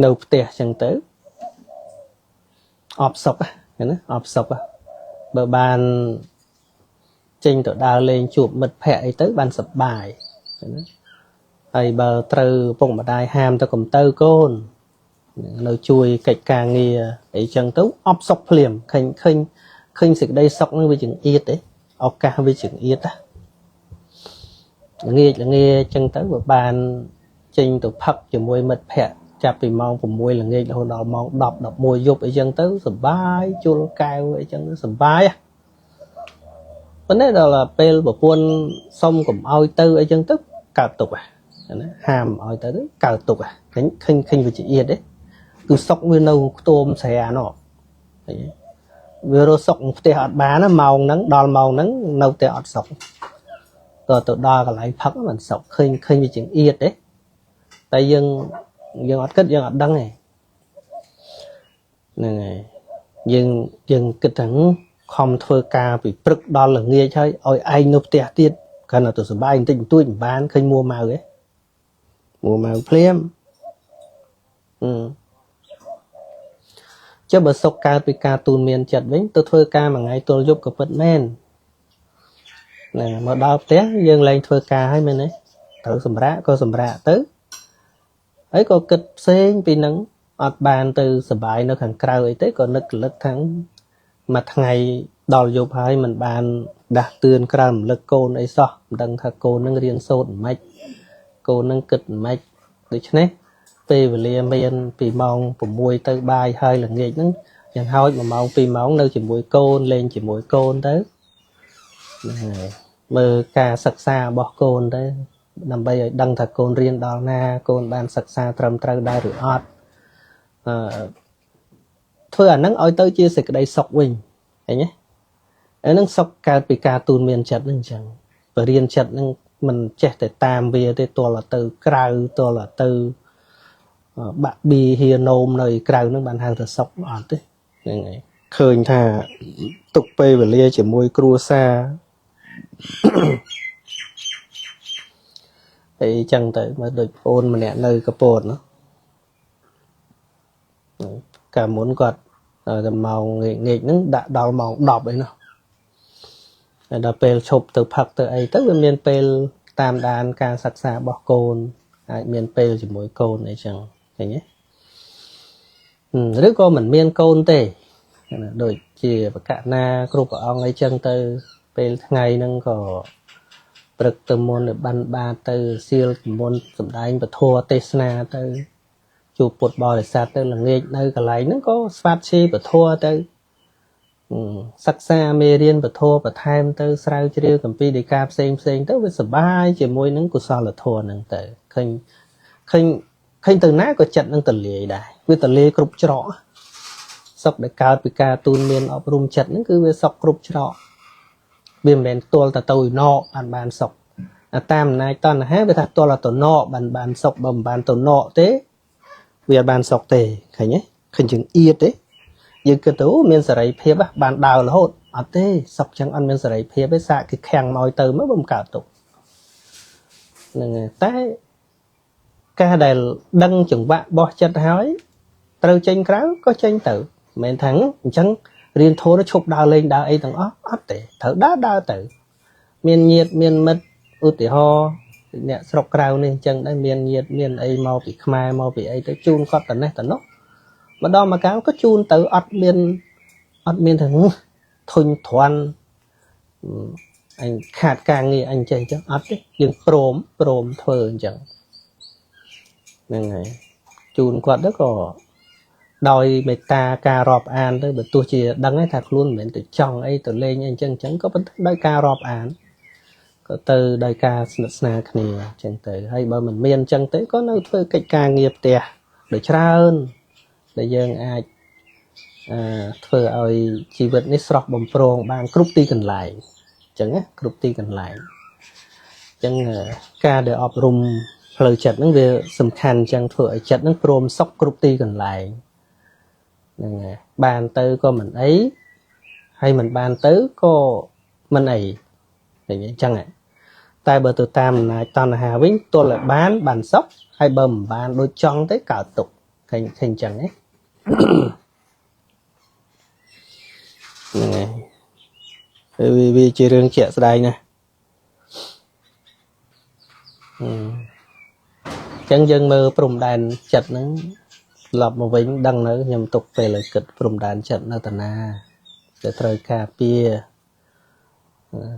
នៅផ្ទះចឹងទៅអបសុខណាអបសុខបើបានចេញទៅដើរលេងជួបមិត្តភ័ក្តិអីទៅបានសប្បាយណាហើយបើត្រូវពុកម្ដាយហាមទៅកុំទៅកូននៅជួយកិច្ចការងារអីចឹងទៅអបសុខភ្លាមឃើញសេចក្តីសុខនឹងវាចង្អៀតទេឱកាសវាចង្អៀតល្ងាចចឹងទៅបើបានចេញទៅផឹកជាមួយមិត្តភ័ក្តិចាប់ពីម៉ោង6ល្ងាចរហូតដល់ម៉ោង10 11យប់អីចឹងទៅសប្បាយជុលកែវអីចឹងសប្បាយប៉ុន្តែដល់ពេលប្រពន្ធសុំកុំឲ្យទៅអីចឹងទៅកើតទុក្ខណាហាមឲ្យទៅកើតទុក្ខឃើញវិជ្ជាទេគឺសុខវានៅខ្ទមស្រានោះវារស់សុខផ្ទះអត់បានណាម៉ោងហ្នឹងដល់ម៉ោងហ្នឹងនៅតែអត់សុខតើទៅដល់កន្លែងផឹកមិនសុខឃើញវាចង្អៀតទេតែយើងអត់គិតយើងអត់ដឹងទេហ្នឹងហើយយើងគិតថាខំធ្វើការពីព្រឹកដល់ល្ងាចហើយឲ្យឯងនៅផ្ទះទៀតគ្រាន់តែទៅសុបាយបន្តិចបន្តួចមិនបានឃើញមួម៉ៅទេមួម៉ៅភ្លាមចុះបើសុខកើតពីការទូនមានចិត្តវិញទៅធ្វើការមួយថ្ងៃទល់យប់ក៏ពិតមែនណាមកដល់ផ្ទះយើងឡើងធ្វើការហើយមែនទេត្រូវសម្រាកក៏សម្រាកទៅហើយក៏គិតផ្សេងពីនឹងអត់បានទៅសុបាយនៅខាងក្រៅអីទេក៏នឹករលឹកថាមួយថ្ងៃដល់យប់ហើយមិនបានដាស់តឿនក្រៅរំលឹកកូនអីសោះមិនដឹងថាកូននឹងរៀនសូត្រមិនកូននឹងគិតមិនដូច្នេះពេលវេលាមានពីម៉ោង6ទៅបាយហើយល្ងាចហ្នឹងយ៉ាងហោច1ម៉ោង2ម៉ោងនៅជាមួយកូនលេងជាមួយកូនទៅមើលការសិក្សារបស់កូនទៅដើម្បីឲ្យដឹងថាកូនរៀនដល់ណាកូនបានសិក្សាត្រឹមត្រូវដែរឬអត់ធ្វើអាហ្នឹងឲ្យទៅជាសេចក្តីសុខវិញឃើញទេអាហ្នឹងសុខកើតពីការទូនមានចិត្តហ្នឹងអញ្ចឹងបរិញ្ញាចិត្តហ្នឹងមិនចេះតែតាមវាទេទល់ទៅក្រៅទល់ទៅបាក់ប៊ីហៀណូមនៅក្រៅហ្នឹងបានហៅថាសុខអត់ទេហ្នឹងហើយឃើញថាទុកពេលវេលាជាមួយគ្រួសារអីចឹងទៅមើលដូចប្អូនម្នាក់នៅកពតណាកាលមុនគាត់តែម៉ោងងាកហ្នឹងដាក់ដល់ម៉ោង10អីនោះហើយដល់ពេលឈប់ទៅផឹកទៅអីទៅវាមានពេលតាមដានការសិក្សារបស់កូនអាចមានពេលជាមួយកូនអីចឹងឃើញទេឬក៏មិនមានកូនទេដូចជាបកណាគ្រប់ព្រះអង្គអីចឹងទៅពេលថ្ងៃហ្នឹងក៏ព្រឹកទៅមុនបានបាតទៅសៀលមុនសម្ដែងពធទេសនាទៅជួបពុទ្ធបរិស័ទទៅល្ងាចនៅកន្លែងហ្នឹងក៏ស្វាត់ឈីពធទៅសិក្សាមេរៀនពធបន្ថែមទៅស្រាវជ្រាវគម្ពីរដីកាផ្សេងទៅវាសប្បាយជាមួយនឹងកុសលធម៌ហ្នឹងទៅឃើញទៅណាក៏ចិត្តនឹងទលាយដែរវាទលាយគ្រប់ច្រកសុខដែលកើតពីការទូនមានអប់រំចិត្តហ្នឹងគឺវាសុខគ្រប់ច្រកវាមិនមែនទល់តែទៅឯណោបានសុខ tam này toàn là hết với thật to là tổ nọ bàn sọc bầm bàn tổ nọ thế vì bàn sọc tề khởi nhé khởi chừng ia thế nhưng cái tú miền sài phía bắc bàn đào là hốt ở thế sọc chẳng ăn miền sài phía với xạ cái khen mồi từ mới bầm cả tục tại cái này đăng chừng bạn bỏ chân hói từ tranh cáo có tranh tử mẹ thắng chẳng riêng thô nó chụp đào lên đào ấy thằng ót để thở đá tử miền nhiệt miền mất ưu tỷ ho nè sọc rau nên chân đây miền nhiệt miền ấy mau bị khai mau bị ấy tới chun có tận này tận nó mà đo mà cáo có chun từ ọt miền thằng thôn thoan anh khát càng nghe anh chơi chứ ọt đấy nhưng prom thơ chẳng nên này chun quạt đó có đòi mẹ ta cà rọp an tới bữa tôi chỉ đăng ấy thật luôn mình từ trong ấy từ lên anh chân chẳng có vấn đôi cà rọp an có từ đôi cà sna khnia chân từ hay bởi mình miền chân tới có nơi thuê cái ca nghiệp tè để tra hơn để dân ai thuê ơi chỉ vật nít sọc bầm prong ban group ti cần lại chẳng á group ti cần lại chẳng ca để ọp rum lời chặt những việc sầm khăn chẳng thuê chặt những prom sọc group ti cần lại bàn tư có mình ấy hay mình bàn tứ có mình ấy thì vậy chăng ạ tại bờ từ tam này toàn là hà vĩnh tôi lại bán bàn sóc hay bầm bàn đôi chong tới cả tục thành chẳng ấy vì chỉ riêng chuyện đây nè chẳng dân mơ prum đàn chặt nó lập một vĩnh đăng nữa nhằm tục về lời kịch prum đàn chặt nó tận na để trời cà pia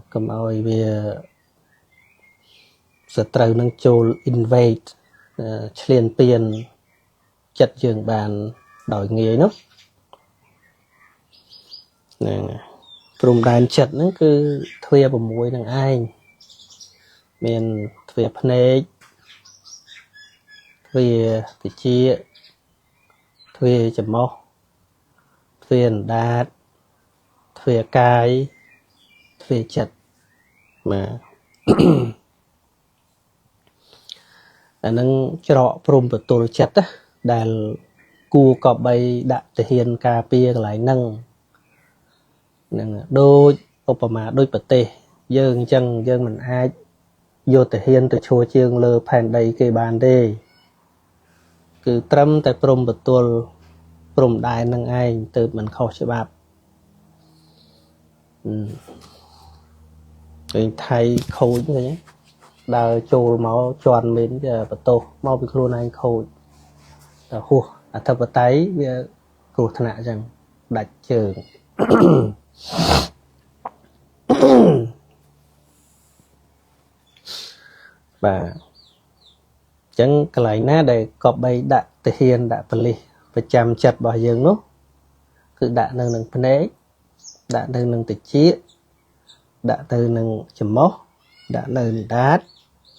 cầm oi về sẽ trời năng chôl invade liền tiền chặt giường bàn đòi nghề nó prum đàn chặt nó cứ thuê vào muối năng ai miền thuê phê thuê chia thuê chấm mò thuê đát thuê cái thuê chặt mà nâng trọ prum của tôi chặt á đà cua cọp bay đã thể hiện cà pia lại nâng đôi opama đôi bật tê dương chân dương mình ai vô thể hiện từ chùa chiêng lơ phèn đầy cây bàn đê cứ trâm tại prum của tôi prum đài nâng ai từ mình khó chế bạp thay khôi như thế nhé đào trồ máu tròn đến giờ bật tô mau bị luôn anh khôi hùa thật bật tay cột thân ạ rằng đặt trường và chẳng cái này ná để có bay đã thể hiện đã phân ly và chăm chặt bảo dương nó cứ đã nâng nâng phân ấy đã nâng nâng tự chia đã từ nâng chấm móc đã nâng đát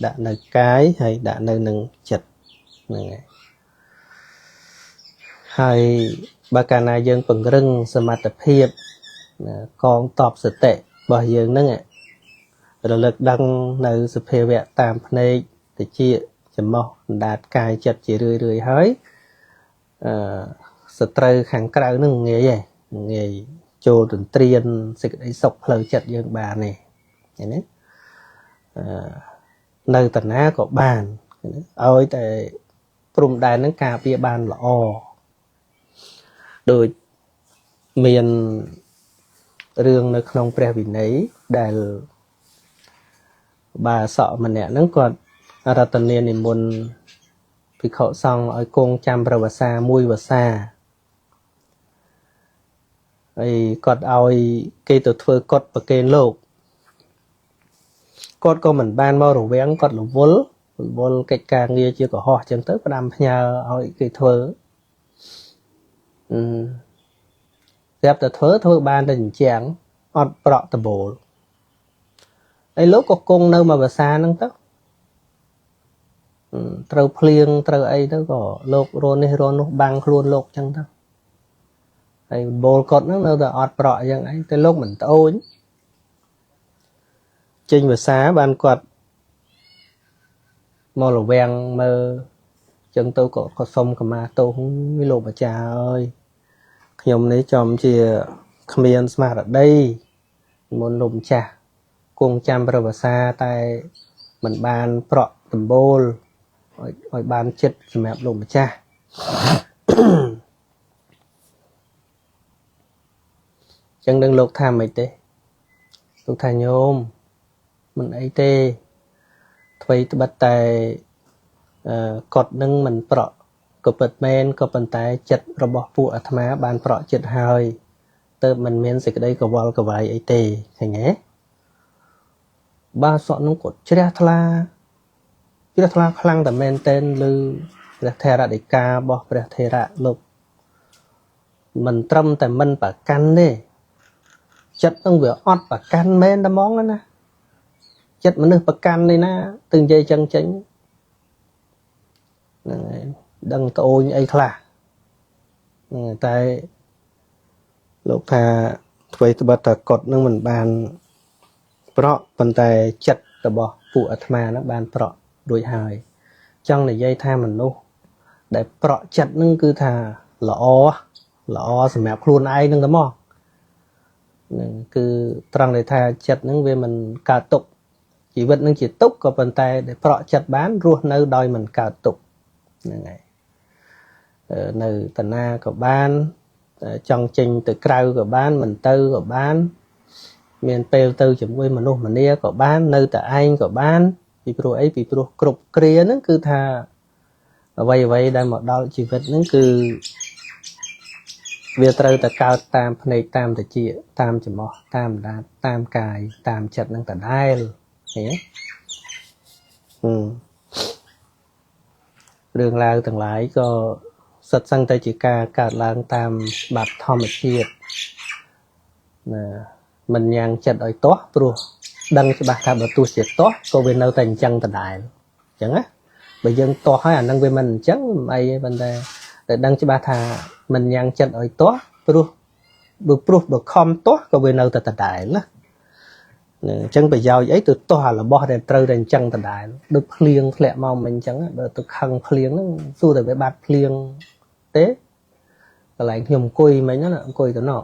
đã nâng cái hay đã nâng chặt này hay bà cả này dân phần rừng sơ mặt tập hiệp con tọp sự tệ bảo dương nâng ạ rồi lực đăng nơi sự phê vẹn tạm này thì chia chấm móc đạt cái chặt chỉ rưỡi hơi sự trời kháng cào nâng nghề vậy nghề trồ trần triền sẽ cái sọc lời chặt dương bà này đấy nơi tận á có bàn ơi tại prum đài nâng cà bia bàn là o rồi miền rương nơi không pre vì nấy đài bà sợ mình nè nâng còn ra tận niên thì muốn vì khẩu xong ở con chăm bà xa mui bà xa ấy còn ơi cây từ thưa cột và cây lục cột có mình ban mau rồi vén cột là vốn cách càng nghe chưa có họ chẳng tới đam nhà ơi cây thưa dẹp từ thưa thôi ban đình chàng ọt bọ từ bộ ấy lúc có cung nơi mà bà xa nâng tóc trâu phliêng trâu ấy đó có lục rôn này rôn nó băng luôn lục chẳng đâu ấy bồ cột nó đâu là ọt bọ chẳng ấy tới lúc mình tối trên bà xa ban quạt មកលវាំងមើលចឹងទៅក៏សុំកម្មាទោសវិលោកម្ចាស់អើយខ្ញុំនេះចំជាគ្មានស្មារតីមុនលោកម្ចាស់គង់ចាំប្រវត្តិសាតែមិនបានប្រក់ដំបូលឲ្យបានចិត្តសម្រាប់លោកម្ចាស់ចឹងនឹងលោកថាមិនទេលោកថាញោមមិនអីទេអ្វីត្បិតតែកត់នឹងមិនប្រក់ក៏ពិតមែនក៏ប៉ុន្តែចិត្តរបស់ពួកអាត្មាបានប្រក់ចិត្តហើយទើបមិនមានសេចក្តីកវល់កវាយអីទេឃើញទេបាទសក់នោះគាត់ជ្រះថ្លាខ្លាំងតែមែនតែនឬព្រះថេរដីការបស់ព្រះថេរៈលោកមិនត្រឹមតែមិនប្រកាន់ទេចិត្តនឹងវាអត់ប្រកាន់មែនតែហ្មងណាចិត្តមនុស្សប្រកាន់នេះណាទៅនិយាយចឹងចេញហ្នឹងហើយដឹងត្អូញអីខ្លះតែលោកថាអ្វីត្បិតតែកត់នឹងមិនបានប្រក់ប៉ុន្តែចិត្តរបស់ពួកអាត្មាហ្នឹងបានប្រក់រួចហើយចង់និយាយថាមនុស្សដែលប្រក់ចិត្តហ្នឹងគឺថាល្អសម្រាប់ខ្លួនឯងហ្នឹងតែមកហ្នឹងគឺត្រង់ដែលថាចិត្តហ្នឹងវាមិនកើតទុក្ខជីវិតនឹងជាទុក្ខក៏ប៉ុន្តែដែលប្រក់ចិត្តបានរស់នៅដោយមិនកើតទុក្ខហ្នឹងហើយនៅតាណាក៏បានចង់ចេញទៅក្រៅក៏បានមិនទៅក៏បានមានពេលទៅជាមួយមនុស្សម្នាក៏បាននៅតែឯងក៏បានពីព្រោះអីពីព្រោះគ្រប់គ្រាហ្នឹងគឺថាអ្វីដែលមកដល់ជីវិតហ្នឹងគឺវាត្រូវតែកើតតាមភ្នែកតាមតិចតាមច្រមុះតាមដាតតាមកាយតាមចិត្តហ្នឹងដដែលឃើញទេរឿងរ៉ាវទាំងឡាយក៏សិតសឹងតែជាការកើតឡើងតាមច្បាប់ធម្មជាតិណាមិនញ៉ាំងចិត្តឲ្យទាស់ព្រោះដឹងច្បាស់ថាបើទោះជាទាស់ក៏វានៅតែអញ្ចឹងដដែលអញ្ចឹងណាបើយើងទាស់ហើយអានឹងវាមិនអញ្ចឹងអីប៉ុន្តែតែដឹងច្បាស់ថាមិនញ៉ាំងចិត្តឲ្យទាស់ព្រោះបើខំទាស់ក៏វានៅតែដដែលណាអញ្ចឹងប្រយោជន៍អីទៅទាស់អារបស់ដែលត្រូវតែអញ្ចឹងដដែលដូចភ្លៀងធ្លាក់មកមិនអញ្ចឹងបើទៅខឹងភ្លៀងហ្នឹងសួរតែវាបាត់ភ្លៀងទេកន្លែងខ្ញុំអង្គុយមិញណាអង្គុយទៅណោះ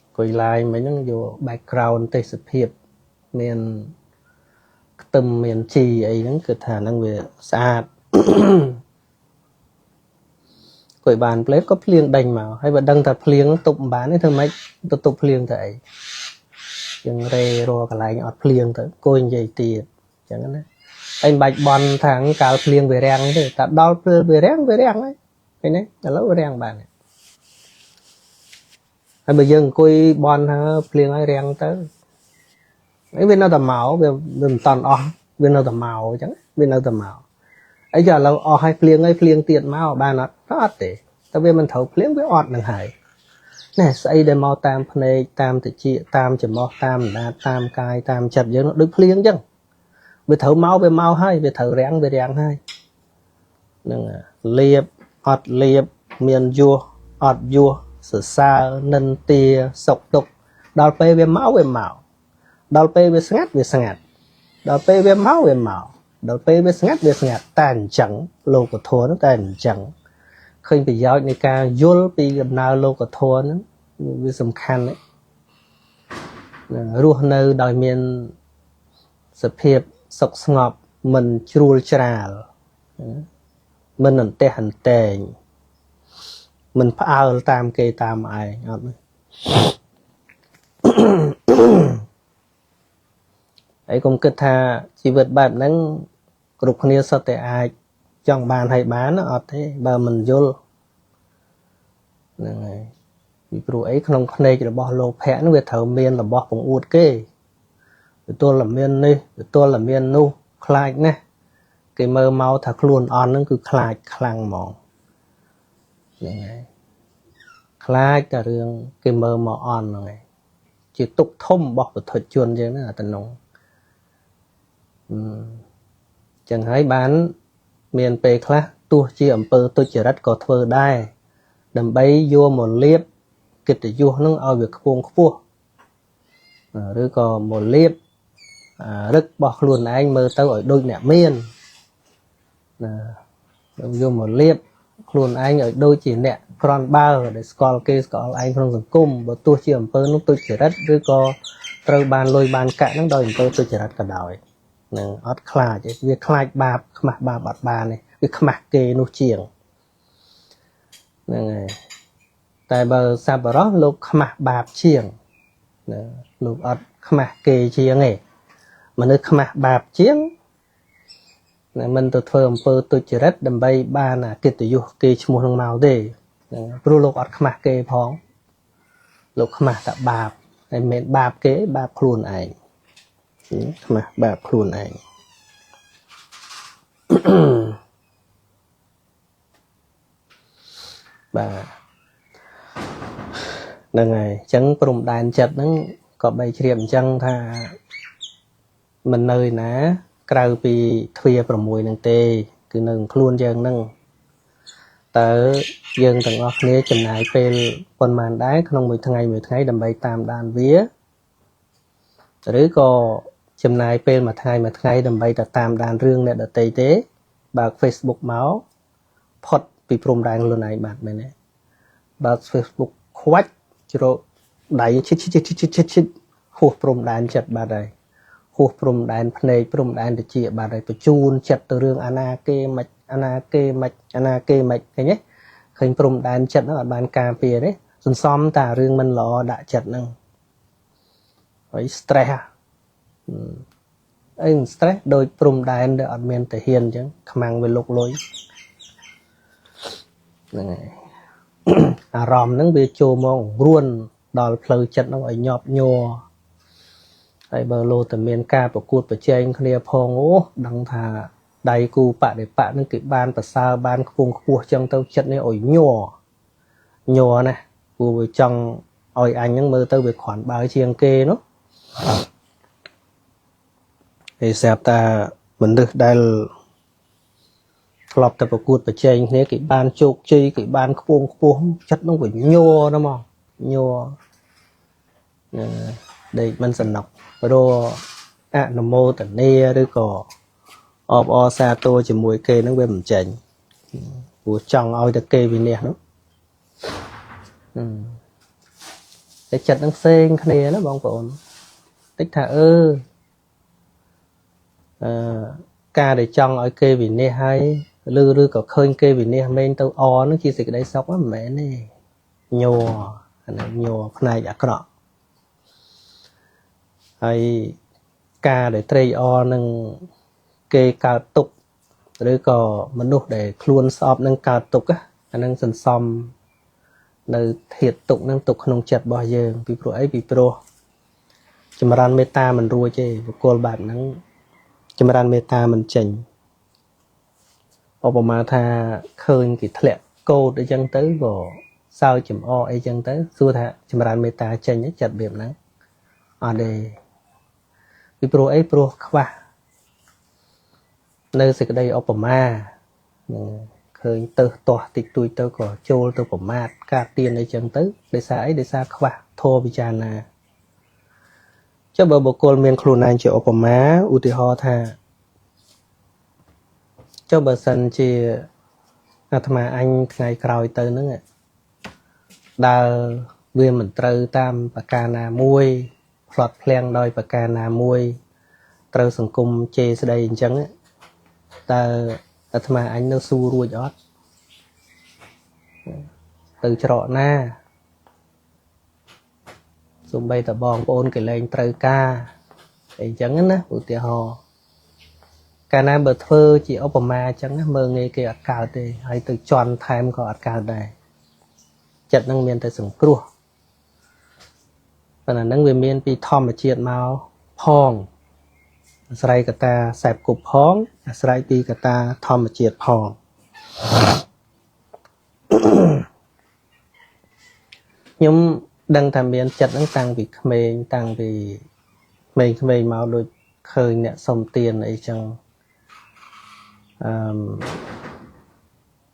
អង្គុយឡាយមិញហ្នឹងយក background ទេសភាពមានខ្ទឹមមានជីអីហ្នឹងគឺថាហ្នឹងវាស្អាតអង្គុយបានផ្លេតក៏ភ្លៀងដេញមកហើយបើដឹងថាភ្លៀងទប់មិនបានទេធ្វើម៉េចទៅទប់ភ្លៀងទៅអីយើងរេរកន្លែងអត់ភ្លៀងទៅអង្គុយនិយាយទៀតអញ្ចឹងណាហើយមិនបាច់បន់ថាកាលភ្លៀងវារាំងទេតែដល់ពេលវារាំងហើយឃើញទេឥឡូវវារាំងបានហើយបើយើងអង្គុយបន់ថាភ្លៀងហើយរាំងទៅហើយវានៅតែមកវាមិនតាន់អស់វានៅតែមកអញ្ចឹងវានៅតែមកអីចាឥឡូវអស់ហើយភ្លៀងទៀតមកបានអត់ទេតែវាមិនត្រូវភ្លៀងវាអត់នឹងហើយណែស្អីដែលមកតាមភ្នែកតាមតិចតាមច្រមុះតាមដាតតាមកាយតាមចិត្តយើងដូចភ្លៀងអញ្ចឹងវាត្រូវមកវាមកហើយវាត្រូវរាំងវារាំងហើយនឹងលៀបអត់លៀបមានយោះអត់យោះសរសើរនិន្ទាសុខទុក្ខដល់ពេលវាមកដល់ពេលវាស្ងាត់ដល់ពេលវាមកដល់ពេលវាស្ងាត់តែអញ្ចឹងលោកធម៌ហ្នឹងតែអញ្ចឹងឃើញប្រយោជន៍នៃការយល់ពីដំណើរលោកធម៌ហ្នឹងវាសំខាន់ណាស់រស់នៅដោយមានសភាពសុខស្ងប់មិនជ្រួលច្រាលមិនអន្ទះអន្តែងមិនផ្អើលតាមគេតាមឯងអត់ទេហើយកុំគិតថាជីវិតបែបហ្នឹងគ្រប់គ្នាសុទ្ធតែអាចចង់បានឲ្យបានអត់ទេបើមិនយល់ហ្នឹងហើយពីព្រោះអីក្នុងភ្នែករបស់លោភៈហ្នឹងវាត្រូវមានរបស់ពង្អួតគេទទួលតែមាននេះទទួលតែមាននោះខ្លាចណាស់គេមើលមកថាខ្លួនអន់ហ្នឹងគឺខ្លាចខ្លាំងហ្មងហ្នឹងហើយខ្លាចតែរឿងគេមើលមកអន់ហ្នឹងហើយជាទុកធំរបស់ពុទ្ធជនយើងហ្នឹងអាតំណងចឹងហើយបានមានពេលខ្លះទោះជាអំពើទុច្ចរិតក៏ធ្វើដែរដើម្បីយកមកលាបកិត្តិយសនឹងឲ្យវាខ្ពង់ខ្ពស់ឬក៏មកលាបរឹករបស់ខ្លួនឯងមើលទៅឲ្យដូចអ្នកមាន vô một liệp luôn anh ở đôi chỉ nè còn bao để scroll kê scroll anh không dừng cung bởi tôi chỉ ẩm pơ lúc tôi chỉ rất rồi có trâu bàn lôi bàn cạn nó đòi ẩm pơ tôi chỉ rất cả đòi ọt khla chứ việc khai bà khmạc bà bạt bà này việc khmạc kê nô chiềng này tại bờ sa bờ đó lục khmạc bạp chiềng lục ọt khmạc kê chiềng này mà nơi khmạc bạp chiếng mình tôi thơ ẩm pơ tôi chỉ rất đầm bay ba là kết tự dục kê chung một màu để rồi lục ọt khmạc kê phóng lục khmạc đã bạp mẹ bạp kế bạp khuôn ảnh khmạc bạp khuôn ảnh bà đằng này chẳng cùng đàn chật nó có bay chiếm chẳng tha mình nơi ná cầu vì thuê vào mùi nâng tê cứ nâng khuôn dân nâng tớ dân tầng ọc nế chùm nái phê con màn đáy không mỗi ngày đầm bay tam đàn vía rồi có chùm nái phê mà ngày đầm bay tam đàn rương nè đợt tây tế bạc Facebook máu phọt vì prom đàn luôn này bạc này nè bạc Facebook khoách rồi đáy chít hụt prom đàn chật bà đây hụt prom đàn này prom đàn để chia bà đây phải chun chật từ rương ana kê mạch cái nhé khinh prom đàn chật nó ở bàn cà phê đấy xuân xóm tà rương mình lọ đã chật nâng với stress anh stress đôi prom đàn để ở miền thể hiện chứ mang về lục lối này ròm nâng bê chô mong ruôn đòi phơi chất nó ở nhọp nhô hay bờ lô từ miền ca của cuột của trên kia phong ố đăng thà đầy cu bạ để bạ nâng cái ban và sao ban vùng cua trong tàu chất này ở nhô này cu trong ỏi anh những mơ tàu về khoản báo chiêng kê nó thì xẹp ta mình được đây lọp tập cuộc của trên thế cái ban chụp chi cái ban cuông chất nó phải nhô đó mà nhô đây mình sần nọc rồi nằm mô tận nê đứa cò ọp o sa tô chỉ mùi kê nó bên mình chảnh của trong oi được kê vì nè nó cái chật nó xên cái này nó bong bồn tích thả ca để trong oi kê vì nè hay lư có khơi kê vì nè men tao o nó chia sẻ cái đấy sóc á mẹ này nhô này đã cọ hay ca để tray o nâng kê cao tục rồi có mình nuốt để khuôn sọp nâng cao tục á nâng sần xóm nơi thiệt tục nâng tục không chật bao giờ vì pro ấy vì pro chìm ran meta mình rùa chứ cô bạn nâng chìm ran meta mình chỉnh Obama tha khơi cái thẹn cô để chân tới vào sao chìm o ấy chân tới xưa thà chìm ran meta chỉnh nhất chật biệt nắng ở đây vì pro ấy pro khva nơi sự đây Obama khơi từ tòa tịch tôi tao có trôi tao có mát cả tiền ấy chân tới để xa ấy để xa khva thô bị tràn là cho bờ bộ cồn miền khuôn anh cho Obama u tì ho tha cho bờ sân chỉ mà anh ngày còi tới nữa đào viên mình trừ tam và ca na muôi phật phen đôi và ca na muôi trừ sừng cung chê sẽ đây chẳng ta mà anh nó su ruồi ót từ trọ na dùng bay tập bòn ôn cái lên trừ ca để chẳng á u tiệt ho cả nam bờ thơ chỉ Obama chẳng mơ nghe cái cao thì hay từ tròn time có cao này chật năng miền tới sừng cua và là năng về miền bị thom mà chuyện màu phong sài cả ta sẹp cục phong sài pi cả ta thom mà chuyện phong nhưng đang tham miền chật năng tăng vì mình màu đôi khơi nè sông tiền ấy chẳng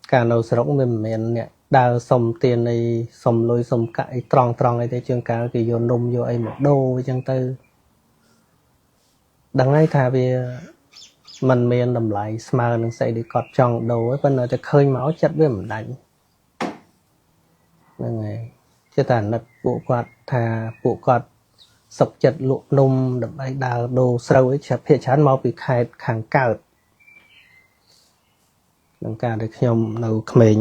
cả nấu sọc mình nè đào sông tiền này sông lôi sông cãi tròn ấy thế chương cả cái vô nôm vô ấy một đô với chân tư đằng ấy thà về มันមានតម្លៃស្មើនឹងស្អីដែលគាត់ចង់ដូរប៉ុន្តែតែឃើញមកចិត្តវាមិនដាច់ហ្នឹងហើយគឺតែអាណិតពួកគាត់ថាពួកគាត់សុខចិត្តលក់នំដើម្បីដើរដូរស្រូវអីភាគច្រើនមកពីខេត្តខាងកើតក្នុងការដែលខ្ញុំនៅក្មេង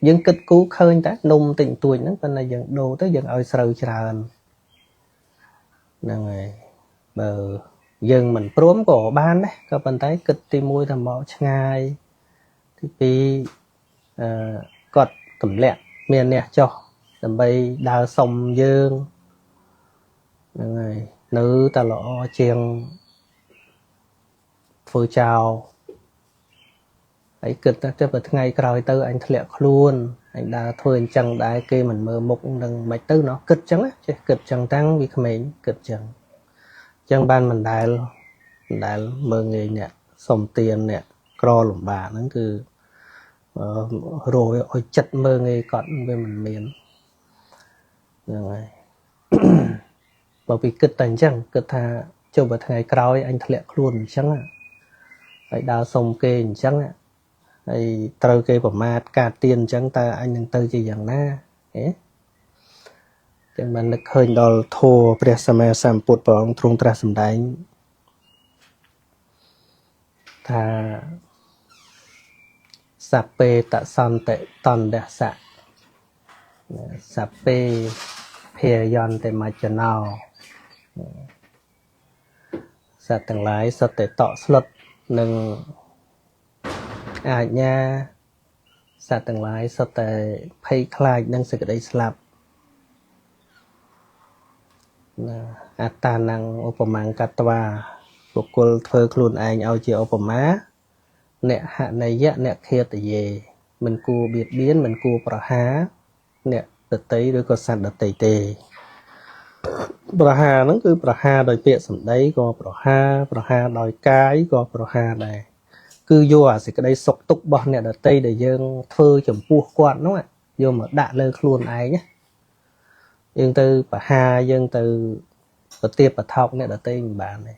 យើងគិតគូរឃើញតែនំតិចតួចហ្នឹងប៉ុន្តែយើងដូរទៅយើងឲ្យស្រូវច្រើនហ្នឹងហើយបើយើងមិនព្រមក៏បានដែរក៏ប៉ុន្តែគិតទី1ថាមកឆ្ងាយទី2គាត់ទម្លាក់មានអ្នកចោះដើម្បីដើរសុំយើងហ្នឹងហើយនៅតែល្អជាងធ្វើចោលហើយគិតទៅបើថ្ងៃក្រោយទៅអញធ្លាក់ខ្លួនអញដើរធ្វើអញ្ចឹងដែរគេមិនមើលមុខនឹងមិនទៅណោះគិតអញ្ចឹងចេះគិតអញ្ចឹងតាំងពីក្មេងគិតអញ្ចឹងបានមិនដែលមើងងាយអ្នកសុំទានអ្នកក្រលំបាកហ្នឹងគឺរយឲ្យចិត្តមើងងាយគាត់វាមិនមានហ្នឹងហើយបើពីគិតតែអញ្ចឹងគិតថាចុះបើថ្ងៃក្រោយអញធ្លាក់ខ្លួនអញ្ចឹងហើយដើរសុំគេអញ្ចឹងហើយត្រូវគេប្រមាថការទៀនអញ្ចឹងតើអញនឹងទៅជាយ៉ាងណាហ៎ចឹងបាននឹកឃើញដល់ធម៌ព្រះសម្មាសម្ពុទ្ធព្រះអង្គទ្រង់ត្រាស់សម្ដែងថាសัพពេតសន្តិតន្តស្សៈសัพពេភាយន្តមច្ចណោសត្វទាំងឡាយសុទ្ធតែតក់ស្លុតនឹងអាជ្ញាសត្វទាំងឡាយសុទ្ធតែភ័យខ្លាចនឹងសេចក្តីស្លាប់អត្តាnăngឧបមាកត្វាបុគ្គលធ្វើខ្លួនឯងឲ្យជាឧបមាអ្នកហនយៈអ្នកឃាតយេមិនគួរបៀតបៀនមិនគួរប្រហារអ្នកដតីឬក៏សត្វដតីទេប្រហារហ្នឹងគឺប្រហារដោយពាក្យសម្ដីក៏ប្រហារដោយកាយក៏ប្រហារដែរគឺយកអាសេចក្តីសុខទុក្ខរបស់អ្នកដតីដែលយើងធ្វើចំពោះគាត់នោះយកមកដាក់លើខ្លួនឯងយើងទៅប្រហារយើងទៅប្រទាបបថោកអ្នកដតីមិនបានទេ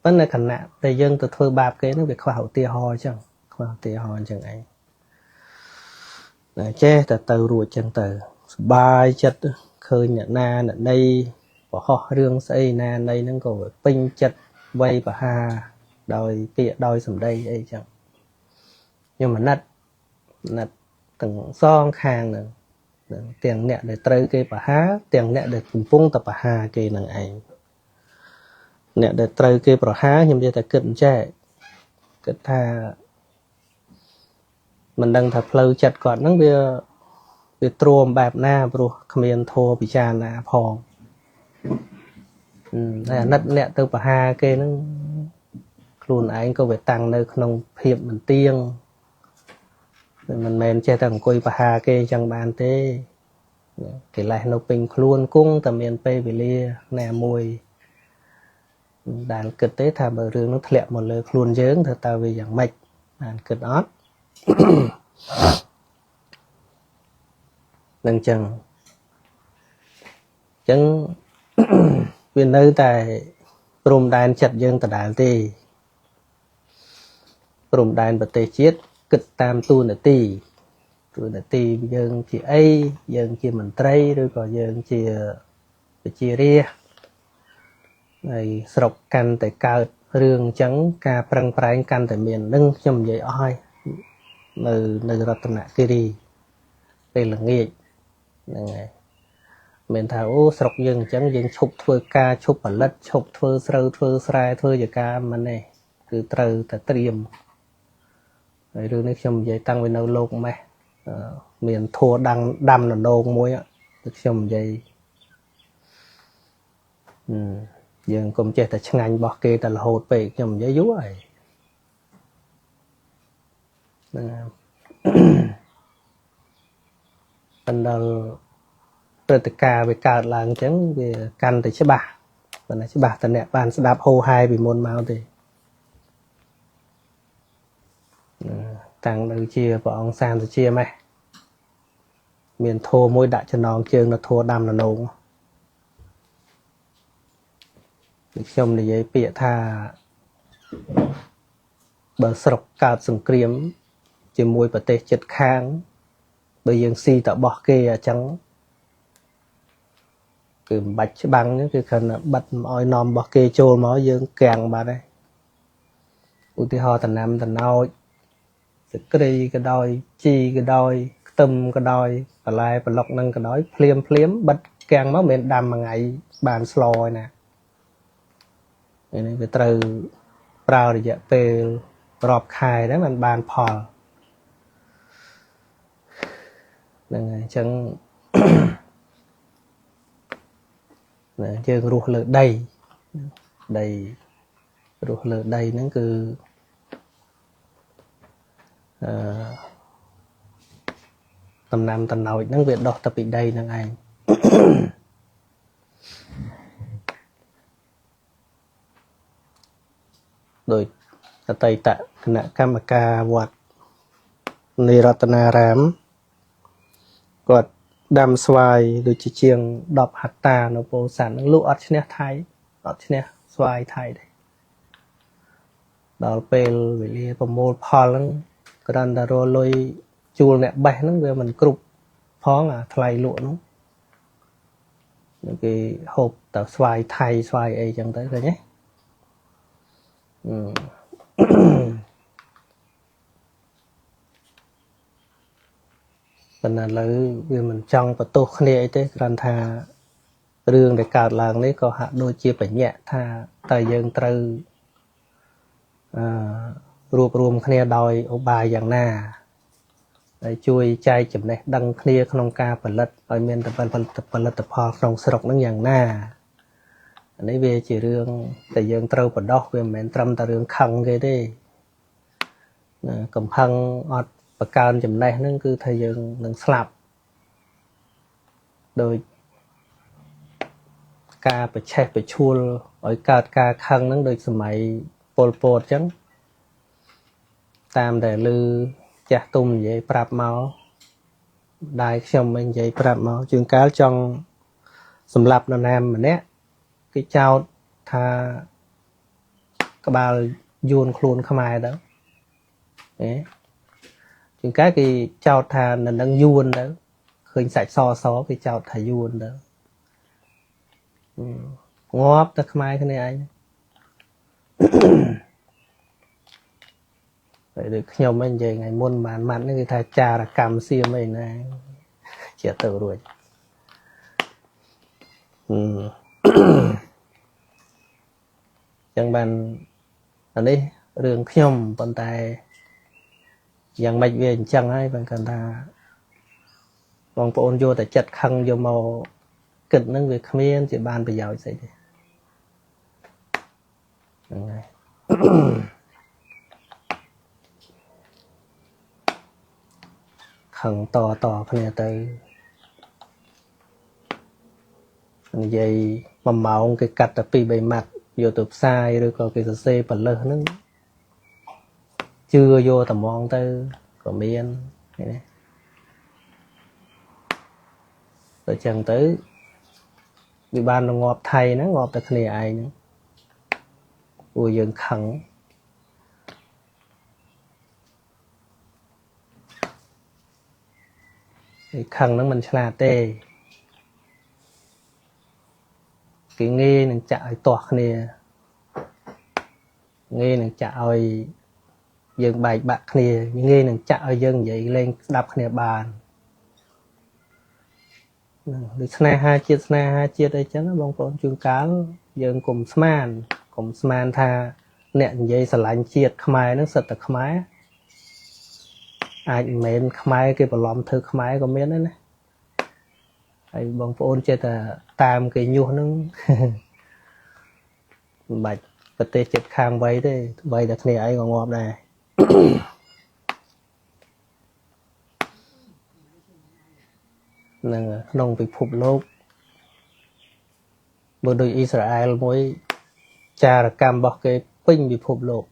ប៉ុន្តែខណៈដែលយើងទៅធ្វើបាបគេនោះវាខ្វះឧទាហរណ៍អញ្ចឹងខ្វះឧទាហរណ៍អញ្ចឹងឯងចេះតែទៅរួចអញ្ចឹងទៅសុបាយចិត្តឃើញអ្នកណាអ្នកណីបរោះរឿងស្អីណាណីហ្នឹងក៏ពេញចិត្តវាយប្រហារដោយពាក្យដោយសម្ដីអីចឹងខ្ញុំអាណិតទាំងសងខាងហ្នឹងទាំងអ្នកដែលត្រូវគេប្រហារទាំងអ្នកដែលកំពុងតែប្រហារគេនឹងឯងអ្នកដែលត្រូវគេប្រហារខ្ញុំនិយាយតែគិតអញ្ចេះគិតថាមិនដឹងថាផ្លូវចិត្តគាត់ហ្នឹងវាទ្រាំបែបណាព្រោះគ្មានធម៌ពិចារណាផងតែអាណិតអ្នកទៅប្រហារគេហ្នឹងខ្លួនឯងក៏វាតាំងនៅក្នុងភាពមិនទៀងមិនមែនចេះតែអង្គុយប្រហារគេអញ្ចឹងបានទេកិលេសនៅពេញខ្លួនគង់តែមានពេលវេលាណាមួយដែលគិតទេថាបើរឿងនោះធ្លាក់មកលើខ្លួនយើងធ្វើតើវាយ៉ាងម៉េចបានគិតអត់នឹងចឹងវានៅតែព្រំដែនចិត្តយើងដដែលទេព្រំដែនប្រទេសជាតិគិតតាមទូនាទីយើងជាអីយើងជាមន្ត្រីឬក៏យើងជាប្រជារាស្ត្រហើយស្រុកកាន់តែកើតរឿងអញ្ចឹងការប្រឹងប្រែងកាន់តែមាននឹងខ្ញុំនិយាយអស់ហើយនៅរតនគិរីពេលល្ងាចហ្នឹងហើយមិនថាអូស្រុកយើងអញ្ចឹងយើងឈប់ធ្វើការឈប់ផលិតឈប់ធ្វើស្រូវធ្វើស្រែធ្វើជាការមិនទេគឺត្រូវតែត្រៀមហើយរឿងនេះខ្ញុំនិយាយតាំងពីនៅលោកម៉េះមានធัวដាំននោងមួយគឺខ្ញុំនិយាយយើងកុំចេះតែឆ្ងាញ់របស់គេតែរហូតពេកខ្ញុំនិយាយយូរហើយហ្នឹងហើយបណ្ដាលព្រឹត្តិការណ៍វាកើតឡើងអញ្ចឹងវាកាន់តែច្បាស់ប៉ុន្តែច្បាស់តែអ្នកបានស្ដាប់ហូរហែពីមុនមកទេតាំងនៅជាព្រះអង្គសានសុជាម៉េះមានធោមួយដាក់ចំណងជើងនៅធោដាំននោង ខ្ញុំនិយាយពាក្យថាបើស្រុកកើតសង្គ្រាមជាមួយប្រទេសជិតខាងបើយើងស៊ីតបោះគេអញ្ចឹងគឺមិនបាច់ច្បាំងគឺគ្រាន់តែបិទមិនឲ្យនាំរបស់គេចូលមកយើងកាំងបាត់ហើយឧទាហរណ៍តំណាំតំណោចសក្រីក៏ដោយជីក៏ដោយខ្ទឹមក៏ដោយបន្លែប្លុកនឹងក៏ដោយភ្លាមបិទកាំងមកមិនដាំមួយថ្ងៃបានស្លឯណានេះវាត្រូវប្រើរយៈពេលរាប់ខែដែរมันបានផលហ្នឹងហើយអញ្ចឹងយើងរស់លើដីរស់លើដីហ្នឹងគឺតំណាំតំណោចហ្នឹងវាដុះទៅពីដីហ្នឹងឯងដោយអតីតគណៈកម្មការវត្តនៃរតនារាមគាត់ដាំស្វាយដូចជាជាង10ហិកតានៅពោធិ៍សាត់នឹងលក់អត់ឈ្នះថៃអត់ឈ្នះស្វាយថៃទេដល់ពេលវេលាប្រមូលផលហ្នឹងគ្រាន់តែរលុយជួលអ្នកបេះហ្នឹងវាមិនគ្រប់ផងអាថ្លៃលក់ហ្នឹងគេហូបតែស្វាយថៃស្វាយអីចឹងទៅឃើញទេប៉ុន្តែឥឡូវវាមិនចង់បន្ទោសគ្នាអីទេគ្រាន់ថារឿងដែលកើតឡើងនេះក៏ហាក់ដូចជាបញ្ញត្តិថាតើយើងត្រូវរួបរวมគ្នាដោយឧបាយយ៉ាងណាហើយជួយចែកចំណេះដឹងគ្នាក្នុងការផលិតឲ្យមានផលិតផលក្នុងស្រុកហ្នឹងយ៉ាងណាអានេះវាជារឿងដែលយើងត្រូវបដោះវាមិនមែនត្រឹមតែរឿងខឹងគេទេកំផឹងអត់បកើនចំណេះហ្នឹងគឺថាយើងនឹងស្លាប់ដោយការប្រឆេះប្រឈួលឲ្យកើតការខឹងហ្នឹងដូចសម័យប៉ុលពតអញ្ចឹងតាមដែលឮចាស់ទុំនិយាយប្រាប់មកដែរខ្ញុំមិននិយាយប្រាប់មកជួនកាលចង់សម្លាប់នរណាម្នាក់គេចោទថាក្បាលយួនខ្លួនខ្មែរទៅជួនកាលគេចោទថានៅនឹងយួនទៅឃើញសាច់សគេចោទថាយួនទៅងាប់តែខ្មែរគ្នាឯងហើយដូចខ្ញុំហ្នឹងនិយាយថ្ងៃមុនបានម៉ាត់នេះគឺថាចារកម្មសៀមអីណាជាទៅរួចចឹងបានអានេះរឿងខ្ញុំប៉ុន្តែយ៉ាងម៉េចវាអញ្ចឹងហើយបានគាត់ថាបងប្អូនយកតែចិត្តខឹងយកមកគិតហ្នឹងវាគ្មានជាបានប្រយោជន៍ស្អីទេហ្នឹងហើយខឹងតគ្នាទៅនិយាយ1ម៉ោងគេកាត់តែ2-3ម៉ាត់យកទៅផ្សាយឬក៏គេសរសេរបលឹះហ្នឹងជឿយកតែហ្មងទៅក៏មាននេះណាទៅចឹងទៅវាបានងាប់ថៃហ្នឹងងាប់តែគ្នាឯងហ្នឹងព្រោះយើងខឹងខឹងហ្នឹងមិនឆ្លាតទេគេងាយនឹងចាក់ឲ្យទាស់គ្នាងាយនឹងចាក់ឲ្យយើងបែកបាក់គ្នាងាយនឹងចាក់ឲ្យយើងនិយាយលេងស្ដាប់គ្នាបានដូចស្នេហាជាតិអីចឹងបងប្អូនជួនកាលយើងកុំស្មានថាអ្នកនិយាយស្រឡាញ់ជាតិខ្មែរហ្នឹងសិតតែខ្មែរអាចមិនមែនខ្មែរគេបន្លំធ្វើខ្មែរក៏មានដែរណាហើយបងប្អូនចេះតែតាមគេញុះហ្នឹងមិនបាច់ប្រទេសជិតខាងវ័យទេវ័យតែគ្នាឯងក៏ងាប់ដែរនឹងក្នុងពិភពលោកបើដូចអ៊ីស្រាអែលមួយចារកម្មរបស់គេពេញពិភពលោក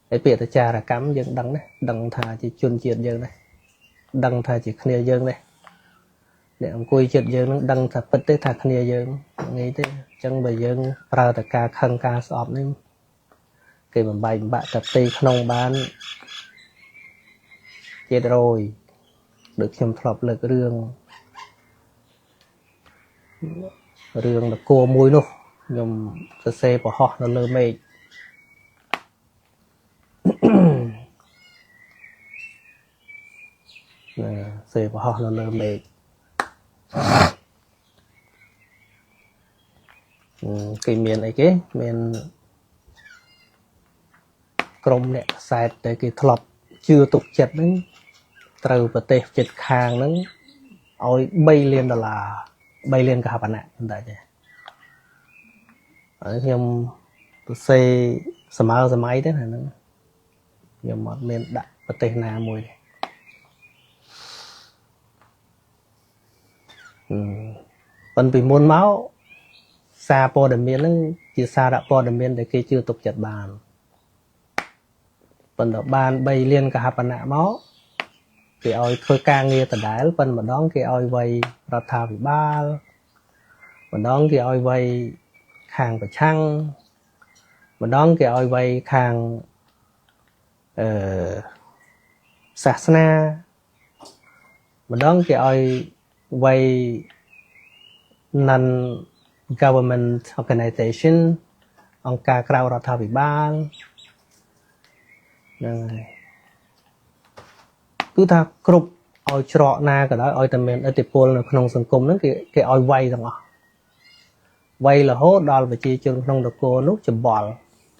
ហើយពាក្យចារកម្មយើងដឹងណាដឹងថាជាជនជាតិយើងណាដឹងថាជាគ្នាយើងណាអ្នកអង្គុយចិត្តយើងនឹងដឹងថាពិតទេថាគ្នាយើងងាយទេ ចឹងបើយើងប្រើតែការខឹងការស្អប់នេះគេបំបែកបំបាក់តែផ្ទៃក្នុងបានជាតិរយដូចខ្ញុំធ្លាប់លើករឿងនគរមួយនោះខ្ញុំសរសេរប្រហោះនៅលើមេឃសេប្រហោះនៅលើមេឃគេមានអីគេមានក្រុមអ្នកខ្សែតតែគេធ្លាប់ជឿទុកចិត្តហ្នឹងត្រូវប្រទេសជិតខាងហ្នឹងឲ្យ$3 លាន$3 លានកហបណៈប៉ុន្តែចេះហើយខ្ញុំសរសេរសម័យទេណាហ្នឹងខ្ញុំអត់មានដាក់ប្រទេសណាមួយប៉ុន្តែពីមុនមកសារព័ត៌មានហ្នឹងជាសារព័ត៌មានដែលគេជឿទុកចិត្តបានប៉ុន្តែបាន$3 លានកហបណៈមកគេឲ្យធ្វើការងារដដែលប៉ុន្តែម្ដងគេឲ្យវ័យរដ្ឋាភិបាលម្ដងគេឲ្យវ័យខាងប្រឆាំងម្ដងគេឲ្យវ័យខាងសាសនាម្ដងគេឲ្យវ័យ non government organization អង្គការក្រៅរដ្ឋាភិបាលហ្នឹងហើយគឺថាគ្រប់ឲ្យច្រកណាក៏ដោយឲ្យតែមានឥទ្ធិពលនៅក្នុងសង្គមហ្នឹងគេឲ្យវ័យទាំងអស់វ័យរហូតដល់ប្រជាជនក្នុងនគរនោះច្បល់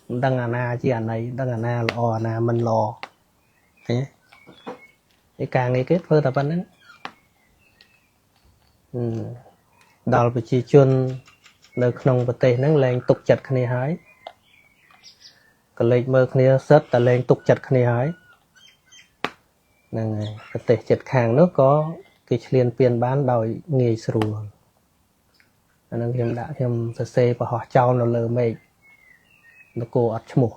មិនដឹងអាណាជាអាណីដឹងអាណាល្អអាណាមិនល្អឃើញទេការងារគេធ្វើតែប៉ុណ្្នឹងដល់ប្រជាជននៅក្នុងប្រទេសហ្នឹងលែងទុកចិត្តគ្នាហើយក៏លេចមើលគ្នាសិតតែលែងទុកចិត្តគ្នាហើយហ្នឹងហើយប្រទេសជិតខាងនោះក៏គេឈ្លានពានបានដោយងាយស្រួលអានឹងខ្ញុំសរសេរប្រហោះចោលនៅលើមេឃនគរអត់ឈ្មោះ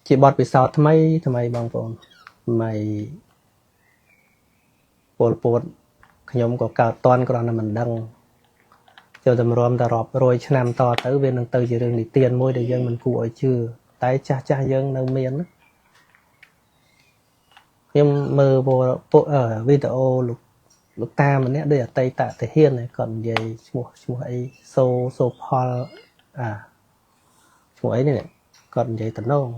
ជាបទពិសោធន៍ថ្មីបងប្អូនថ្មីពលពតខ្ញុំក៏កើតតន់គ្រាន់តែមិនដឹងចូលតម្រាំតែរាប់រយឆ្នាំតទៅវានឹងទៅជារឿងនិទានមួយដែលយើងមិនគួរឲ្យជឿតែចាស់យើងនៅមានខ្ញុំមើលវីដេអូលោកតាម្នាក់ដូចអតីតទាហានគាត់និយាយឈ្មោះអីសូផលឈ្មោះអីនេះគាត់និយាយតំណង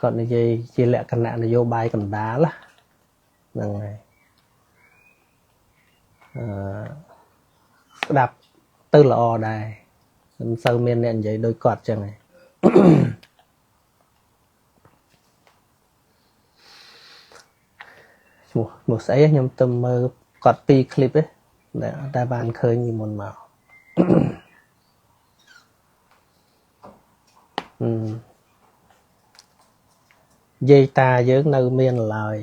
គាត់និយាយជាលក្ខណៈនយោបាយកណ្ដាលហ្នឹងហើយស្ដាប់ទៅល្អដែរមិនសូវមានអ្នកនិយាយដូចគាត់ចឹងហើយឈ្មោះស្អីខ្ញុំទៅមើលគាត់ពីរឃ្លីបទេតែបានឃើញពីមុនមកយាយតាយើងនៅមានឡើយ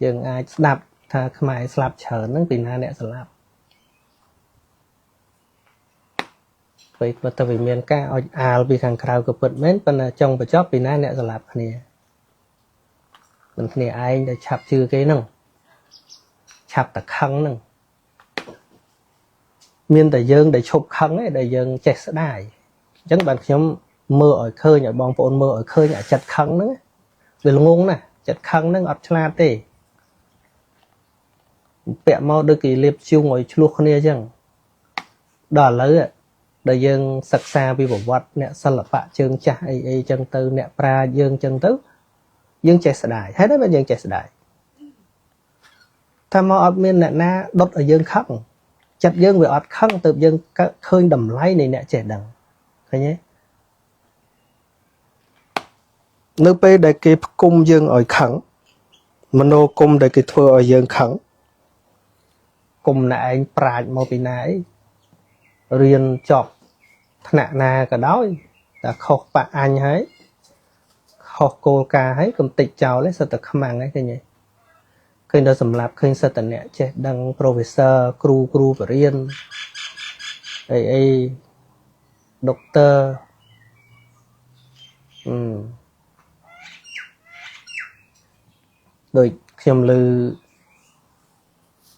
យើងអាចស្ដាប់ថាខ្មែរស្លាប់ច្រើនហ្នឹងពីណាអ្នកស្លាប់ពេលទៅវាមានការអុចអាលពីខាងក្រៅក៏ពិតមែនប៉ុន្តែចុងបញ្ចប់ពីណាអ្នកស្លាប់គ្នាមិនគ្នាឯងដែលឆាប់ជឿគេហ្នឹងឆាប់តែខឹងហ្នឹងមានតែយើងដែលឈប់ខឹងឯងដែលយើងចេះស្ដាយអញ្ចឹងបានខ្ញុំមើលឲ្យឃើញឲ្យបងប្អូនមើលឲ្យឃើញអាចិត្តខឹងហ្នឹងវាល្ងងណាស់ចិត្តខឹងហ្នឹងអត់ឆ្លាតទេពាក់មកដូចគេលាបជូងឲ្យឆ្លោះគ្នាអញ្ចឹងដល់ឥឡូវដែលយើងសិក្សាពីប្រវត្តិអ្នកសិល្បៈជើងចាស់អីអញ្ចឹងទៅអ្នកប្រាជ្ញយើងអញ្ចឹងទៅយើងចេះស្ដាយហើយតែយើងចេះស្ដាយថាមកអត់មានអ្នកណាដុតឲ្យយើងខឹងចិត្តយើងវាអត់ខឹងទៅយើងឃើញតម្លៃនៃអ្នកចេះដឹងឃើញទេនៅពេលដែលគេផ្គុំយើងឲ្យខឹងមโนគមដែលគេធ្វើឲ្យយើងខឹងគុំណែឯងប្រាជ្ញមកពីណាអីរៀនចប់ថ្នាក់ណាក៏ដោយតែខុសបាក់អញហើយខុសគោលការណ៍ហើយកុំតិចចោលទេសិតតែខ្មាំងហ្នឹងឃើញទេឃើញដល់សម្រាប់ឃើញសិតតែអ្នកចេះដឹង professor គ្រូបរិញ្ញាអី doctor ដូចខ្ញុំឮ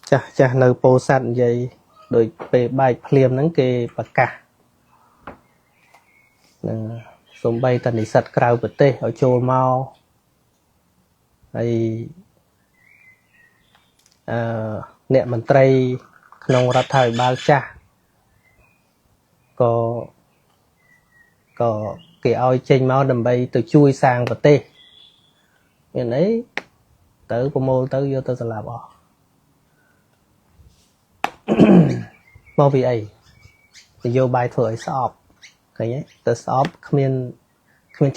ចាស់នៅពោធិ៍សាត់និយាយដូចពេលបែកភ្លាមហ្នឹងគេប្រកាសនឹងសំបីតនិស្សិតក្រៅប្រទេសឲ្យចូលមកហើយអ្នកមន្ត្រីក្នុងរដ្ឋាភិបាលចាស់ក៏គេឲ្យចេញមកដើម្បីទៅជួយសាងប្រទេសមានអីទៅប្រមូលទៅយកទៅសម្លាប់អស់មកពីអីនយោបាយធ្វើឲ្យស្អប់ឃើញទេទៅស្អប់គ្មាន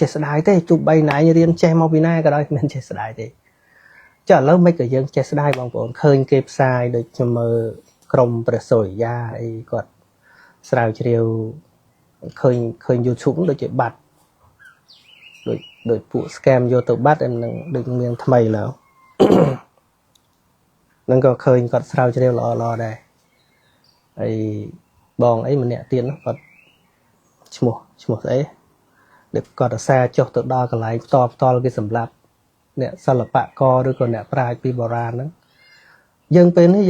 ចេះស្ដាយទេទោះបីណៃរៀនចេះមកពីណាក៏ដោយគ្មានចេះស្ដាយទេចុះឥឡូវមិនក៏យើងចេះស្ដាយបងប្អូនឃើញគេផ្សាយដូចខ្ញុំមើលក្រុមព្រះសូរិយាអីគាត់ស្រាវជ្រាវឃើញ YouTube ដូចជាបាត់ដូចពួក scam យកទៅបាត់នឹងដូចមានថ្មីឡើយនឹងក៏ឃើញគាត់ស្រាវជ្រាវល្អដែរហើយបងអីម្នាក់ទៀតគាត់ឈ្មោះស្អីដែលគាត់អាសាចុះទៅដល់កន្លែងផ្ទាល់គេសម្រាប់អ្នកសិល្បករឬក៏អ្នកប្រាជ្ញពីបុរាណហ្នឹងយើងពេលនេះ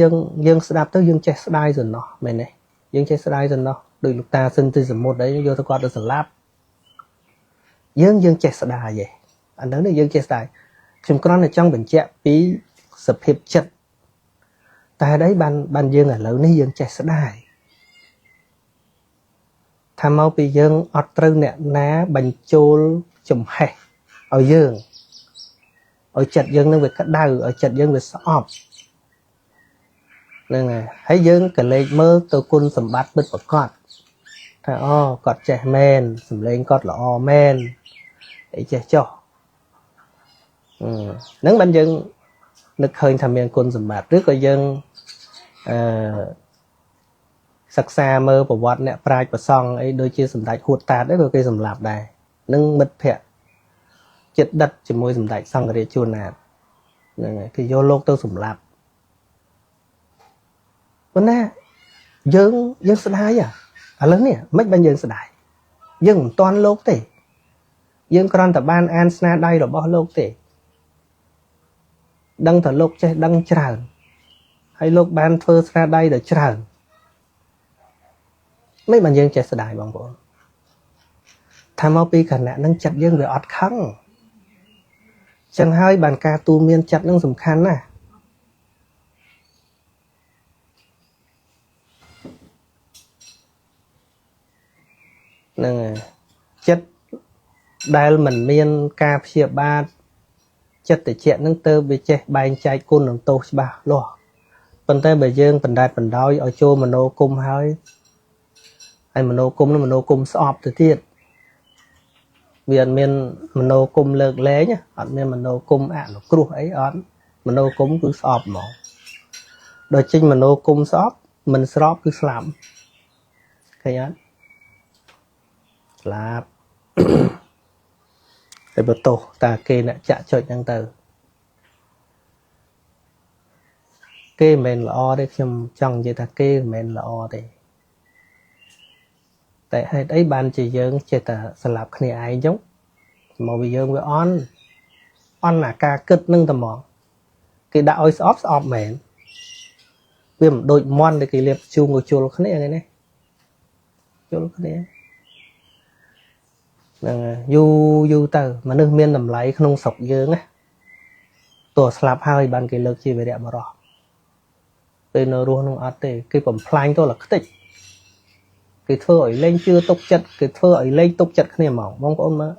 យើងស្ដាប់ទៅយើងចេះស្ដាយសំណោះមែនទេយើងចេះស្ដាយសំណោះដោយលោកតាសិនទីសមុទ្រអីយកទៅគាត់ទៅសម្លាប់យើងចេះស្ដាយឯងអាហ្នឹងយើងចេះស្ដាយខ្ញុំគ្រាន់តែចង់បញ្ជាក់ពីសភាពចិត្តតែអីបានយើងឥឡូវនេះយើងចេះស្ដាយថាមកពីយើងអត់ត្រូវអ្នកណាបញ្ចូលចំហេះឲ្យយើងឲ្យចិត្តយើងនឹងវាក្តៅឲ្យចិត្តយើងវាស្អប់ហ្នឹងហើយយើងក៏លេចមើលទៅគុណសម្បត្តិពិតប្រាកដថាអូគាត់ចេះមែនសម្លេងគាត់ល្អមែនអីចេះចុះហ្នឹងបានយើងនឹកឃើញថាមានគុណសម្បត្តិឬក៏យើងសិក្សាមើលប្រវត្តិអ្នកប្រាជ្ញប្រសង់អីដូចជាសម្ដេចហួតតាតក៏គេសម្លាប់ដែរនឹងមិត្តភក្តិចិត្តដិតជាមួយសម្ដេចសង្ឃរាជជួនណាតហ្នឹងហើយគេយកលោកទៅសម្លាប់ប៉ុន្តែយើងស្ដាយឥឡូវនេះមិនបានយើងស្ដាយយើងមិនតាន់លោកទេយើងគ្រាន់តែបានអានស្នាដៃរបស់លោកទេដឹងថាលោកចេះដឹងច្រើនហើយលោកបានធ្វើស្នាដៃដ៏ច្រើនមិនបានយើងចេះស្ដាយបងប្អូនថាមកពីគណៈនឹងចិត្តយើងវាអត់ខឹងចឹងហើយបានការទូមានចិត្តនឹងសំខាន់ណាស់ហ្នឹងហើយចិត្តដែលមិនមានការព្យាបាទចិត្តតិចនឹងទៅវាចេះបែងចែកគុណនិងទោសច្បាស់លាស់ប៉ុន្តែបើយើងបណ្ដែតបណ្ដោយឲ្យចូលមโนគមហើយមโนគមនឹងមโนគមស្អប់ទៅទៀតវាអត់មានមโนគមលើកលែងអត់មានមโนគមអនុគ្រោះអីអត់មโนគមគឺស្អប់ហ្មងដល់ចេញមโนគមស្អប់មិនស្របគឺស្លាប់ឃើញអត់ស្លាប់តែបតោតាគេអ្នកចាក់ចុចហ្នឹងទៅគេមិនមែនល្អទេខ្ញុំចង់និយាយថាគេមិនមែនល្អទេតែហេតុអីបានជាយើងចេះតែស្លាប់គ្នាឯងចឹងមកវាយើងវាអន់អាការគិតនឹងតែមកគេដាក់ឲ្យស្អប់មែនវាមិនដូចមន់ដែលគេលាបជូងឲ្យជុលគ្នាហ្នឹងណាជុលគ្នាហ្នឹងយូរទៅមនុស្សមានតម្លៃក្នុងស្រុកយើងណាទោះស្លាប់ហើយបានគេលើកជាវីរៈបរោះពេលនៅរស់នឹងអត់ទេគេបំផ្លាញទោះលខ្ទេចគេធ្វើឲ្យលែងជឿទុកចិត្តគេធ្វើឲ្យលែងទុកចិត្តគ្នាហ្មងបងប្អូនមើល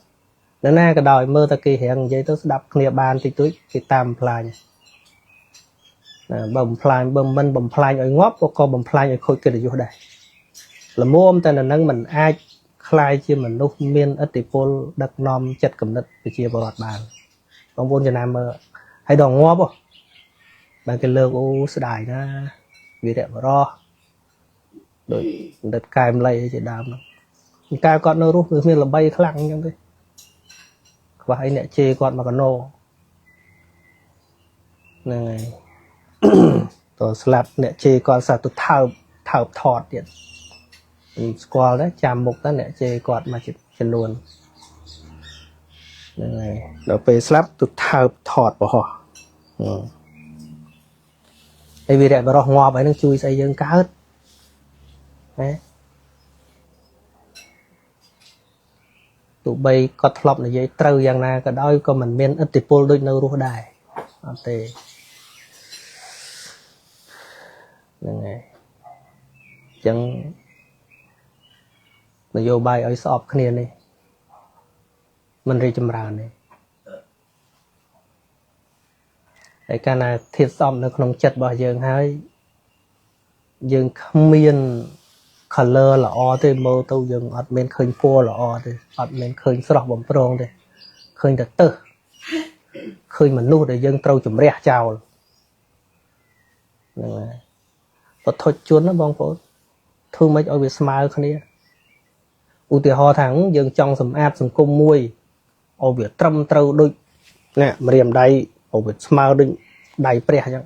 នៅណាក៏ដោយមើលតែគេរៀងនិយាយទៅស្ដាប់គ្នាបានតិចតួចគេតាមបំផ្លាញបើបំផ្លាញបើមិនបំផ្លាញឲ្យងាប់ក៏បំផ្លាញឲ្យខូចកិត្តិយសដែរល្មមតែនៅនឹងមិនអាចខ្លាយជាមនុស្សមានឥទ្ធិពលដឹកនាំចិត្តគំនិតប្រជាពលរដ្ឋបានបងប្អូនចំណាំមើលហើយដល់ងាប់បានគេលើកអូស្ដាយណាវីរៈបរោះដូចបណ្ឌិតកែមលៃអីជាដើមហ្នឹងកាលគាត់នៅរស់គឺមានល្បីខ្លាំងអញ្ចឹងទេខ្វះអីអ្នកជេរគាត់មកកណោហ្នឹងហើយតើស្លាប់អ្នកជេរគាត់សាទៅថើបថតទៀតស្គាល់ដែរចាំមុខទៅអ្នកជេរគាត់មកចំនួនហ្នឹងហើយដល់ពេលស្លាប់ទៅថើបថតបរោះ ai vì rẻ bà rò ngọt ấy nó chui xây dương cá hết đấy tụ bay có thọp là dây trâu giang na cả đôi có mình men ít tịch đôi nâu ruột đài tê này chẳng là vô bay ở shop kia này mình đi châm ra này để cái này thiệt xong nó không chật bao giờ hay dương không miên color là o thì mơ tôi dương ọt men khơi phô là o thì ọt men khơi sọt bấm prong thì khơi thật tư khơi mình nuôi để dương trâu chùm rẻ chào và thôi chuốn nó bong phố thương mấy ở Việt Smile không đi ưu tiên ho thắng dương trong sầm áp sầm cung muôi ở Việt trăm trâu đôi nè mà điểm đây ở Việt Smile đôi đầy pre chẳng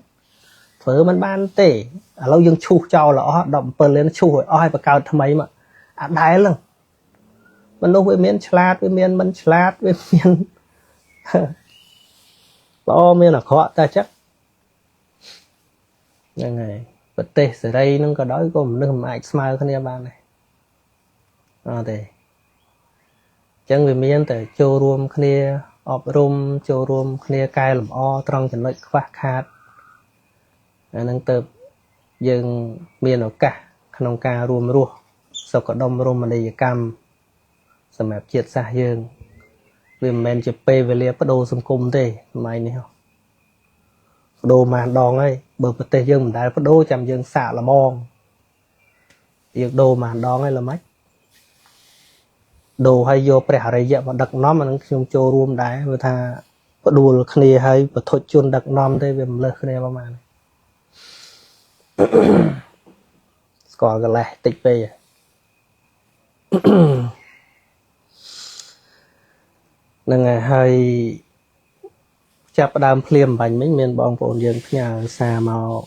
phở mình ban tệ lâu dương chu cho là động bờ lên chu hồi oi và cao thầm ấy mà đái lắm mình đâu với miền chlat với miền mình chlat với miền bao miền là khó ta chắc như này vật tệ ở đây nó có đói có một nước mại Smile con em bạn này thì chẳng vì miền từ châu rùm kia ọp rùm châu rùm kia cài làm o trong trận lợi phát khát năng tập dừng miền ở cả khăn ca rùm rùa sau có đông rùm mà đây cam sầm mẹp triệt xa dừng vì mình chụp về lia bắt đầu xung cung thế mày này không đồ mà đòn ấy bờ bờ tây dương đã bắt đầu chạm dương xạ là mòn việc đồ mà đòn ấy là mấy đồ hay vô bẻ hay vậy mà đặc nó mà nó không cho rùm đá người ta bắt đầu kia hay và thôi chôn đặc nom thế về lơ kia bao mà còn cái này tịch về nên ngày hay chắp đam phim bánh mấy miền bong bồn dương nhà xa màu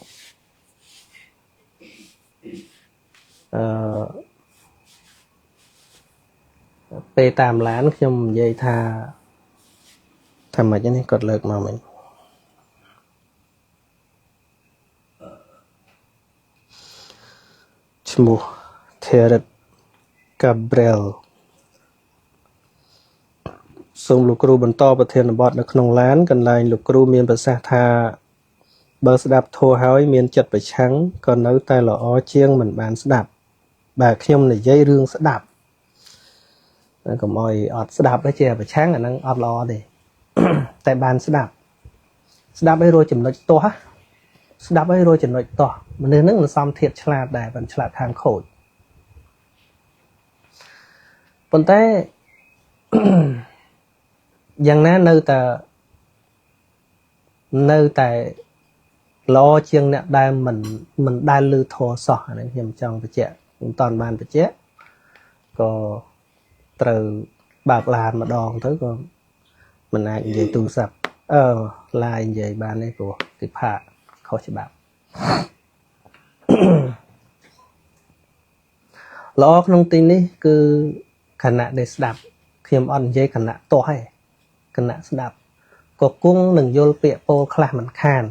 p 3 ล้าน ខ្ញុំនិយាយថាថាមិននេះគាត់លើកមកមិញឈ្មោះ Terence Gabriel សូមលោកគ្រូបន្តប្រធានបទនៅក្នុងឡានកន្លែងលោកគ្រូមានប្រសាសន៍ថាបើស្ដាប់ធម៌ហើយមានចិត្តប្រឆាំងក៏នៅតែល្អជាងមិនបានស្ដាប់បាទខ្ញុំនិយាយរឿងស្ដាប់កុំអោយអត់ស្ដាប់ទេជាប្រឆាំងអាហ្នឹងអត់ល្អទេតែបានស្ដាប់ឲ្យរកចំណុចទាស់ស្ដាប់ឲ្យរកចំណុចទាស់មនុស្សហ្នឹងមិនសមធៀបឆ្លាតដែរមិនឆ្លាតខាងខូចប៉ុន្តែយ៉ាងណានៅតែល្អជាងអ្នកដែលមិនដែលលឺធម៌សោះអានេះខ្ញុំចង់បញ្ជាក់មិនតាន់បានបញ្ជាក់ក៏ត្រូវបើកឡានម្ដងទៅក៏មិនអាចនិយាយទូរស័ព្ទឡាយនិយាយបានទេព្រោះគេផាកខុសច្បាប់ល្អក្នុងទីនេះគឺខណៈដែលស្ដាប់ខ្ញុំអត់និយាយខណៈទាស់ទេគណៈស្ដាប់ក៏គង់នឹងយល់ពាក្យពោលខ្លះមិនខាន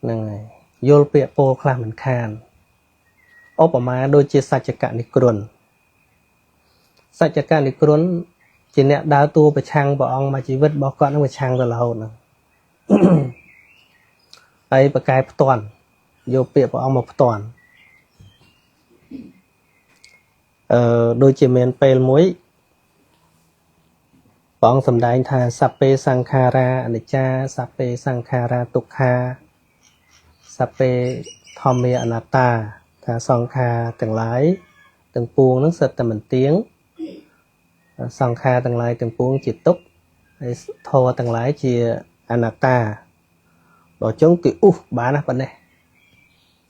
ហ្នឹងហើយយល់ពាក្យពោលខ្លះមិនខានឧបមាដូចជាសច្ចកនិក្រុនសច្ចកនិក្រុនជាអ្នកដើរតួប្រឆាំងព្រះអង្គមកជីវិតរបស់គាត់នឹងប្រឆាំងទៅរហូតហ្នឹងហើយប្រកែផ្ទាន់យកពាក្យព្រះអង្គមកផ្ទាន់ដូចជាមានពេលមួយព្រះអង្គសម្ដែងថាសព្ពេសង្ខារាអនិច្ចាសព្ពេសង្ខារាទុក្ខាសព្ពេធម្មាអនត្តាថាសង្ខារទាំងឡាយទាំងពួងនឹងសិតតែមិនទៀងសង្ខារទាំងឡាយទាំងពួងជាទុក្ខហើយធម៌ទាំងឡាយជាអនត្តាដល់ចឹងគេបានណាប៉ុណ្ណេះ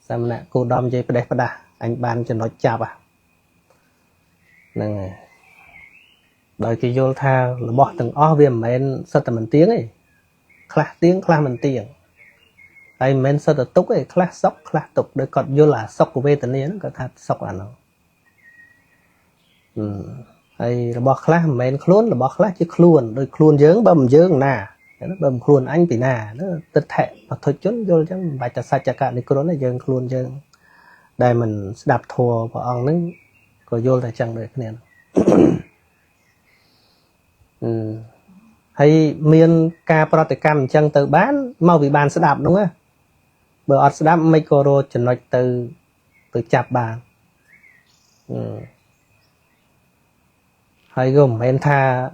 សមណៈគោដំនិយាយផ្ដេសផ្ដាស់អញបានចំណុចចាប់ហ្នឹងហើយដោយគេយល់ថារបស់ទាំងអស់វាមិនមែនសិតតែមិនទៀងទេខ្លះទៀងខ្លះមិនទៀងហើយមិនមែនសិតតែទុក្ខទេខ្លះសុខខ្លះទុក្ខដោយគាត់យល់អាសុខវេទនាហ្នឹងគាត់ថាសុខអានោះហើយរបស់ខ្លះមិនមែនខ្លួនរបស់ខ្លះជាខ្លួនដោយខ្លួនយើងបើមិនយើងណា nó bầm khuôn anh bị nà nó tật thẹ và thôi chốn vô chứ bài ta sai cả này khuôn là dân khuôn dân đây mình đạp thua và ông nó có vô là chẳng được cái này hay miền ca protecam chẳng từ bán mau bị bàn sẽ đạp đúng không bờ ọt sẽ đạp micro cho nó từ chạp bàn hay gồm em tha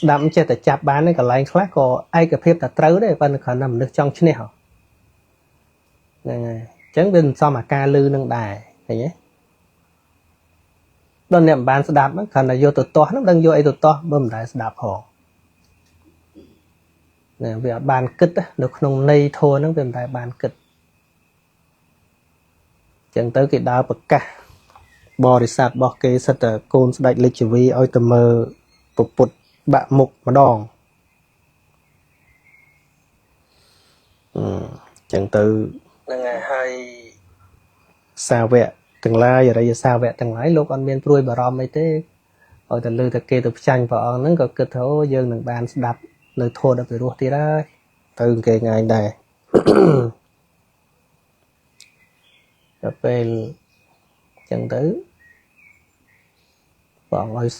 đâm chết tại chạp bán cái lại khác có ai cái phép là trấu đấy vẫn khả nằm được trong chứ nào chẳng đừng sao mà ca lư nâng đài thấy nhé đơn niệm bán sẽ đạp khả là vô tụt to nó đang vô ấy tụt to bơm đại sẽ đạp hồ vì bàn kích được nông nây thua nó về đại bàn kích chẳng tới cái đá bậc cả bò thì sạt bò cái sạt côn đại lịch chỉ vì oi tầm mờ bụt bạ mục mà đòn chẳng từ ngày hai sao vẹ từng lai ở đây sao vẹ từng lái lúc ăn miên pruy bà rom ấy thế ở tận lư thật kia từ tranh vào nó có cơ thấu dương đừng bàn đạp lời thua đập về ruột thì đấy từ cái ngày này về chẳng tới bọn ơi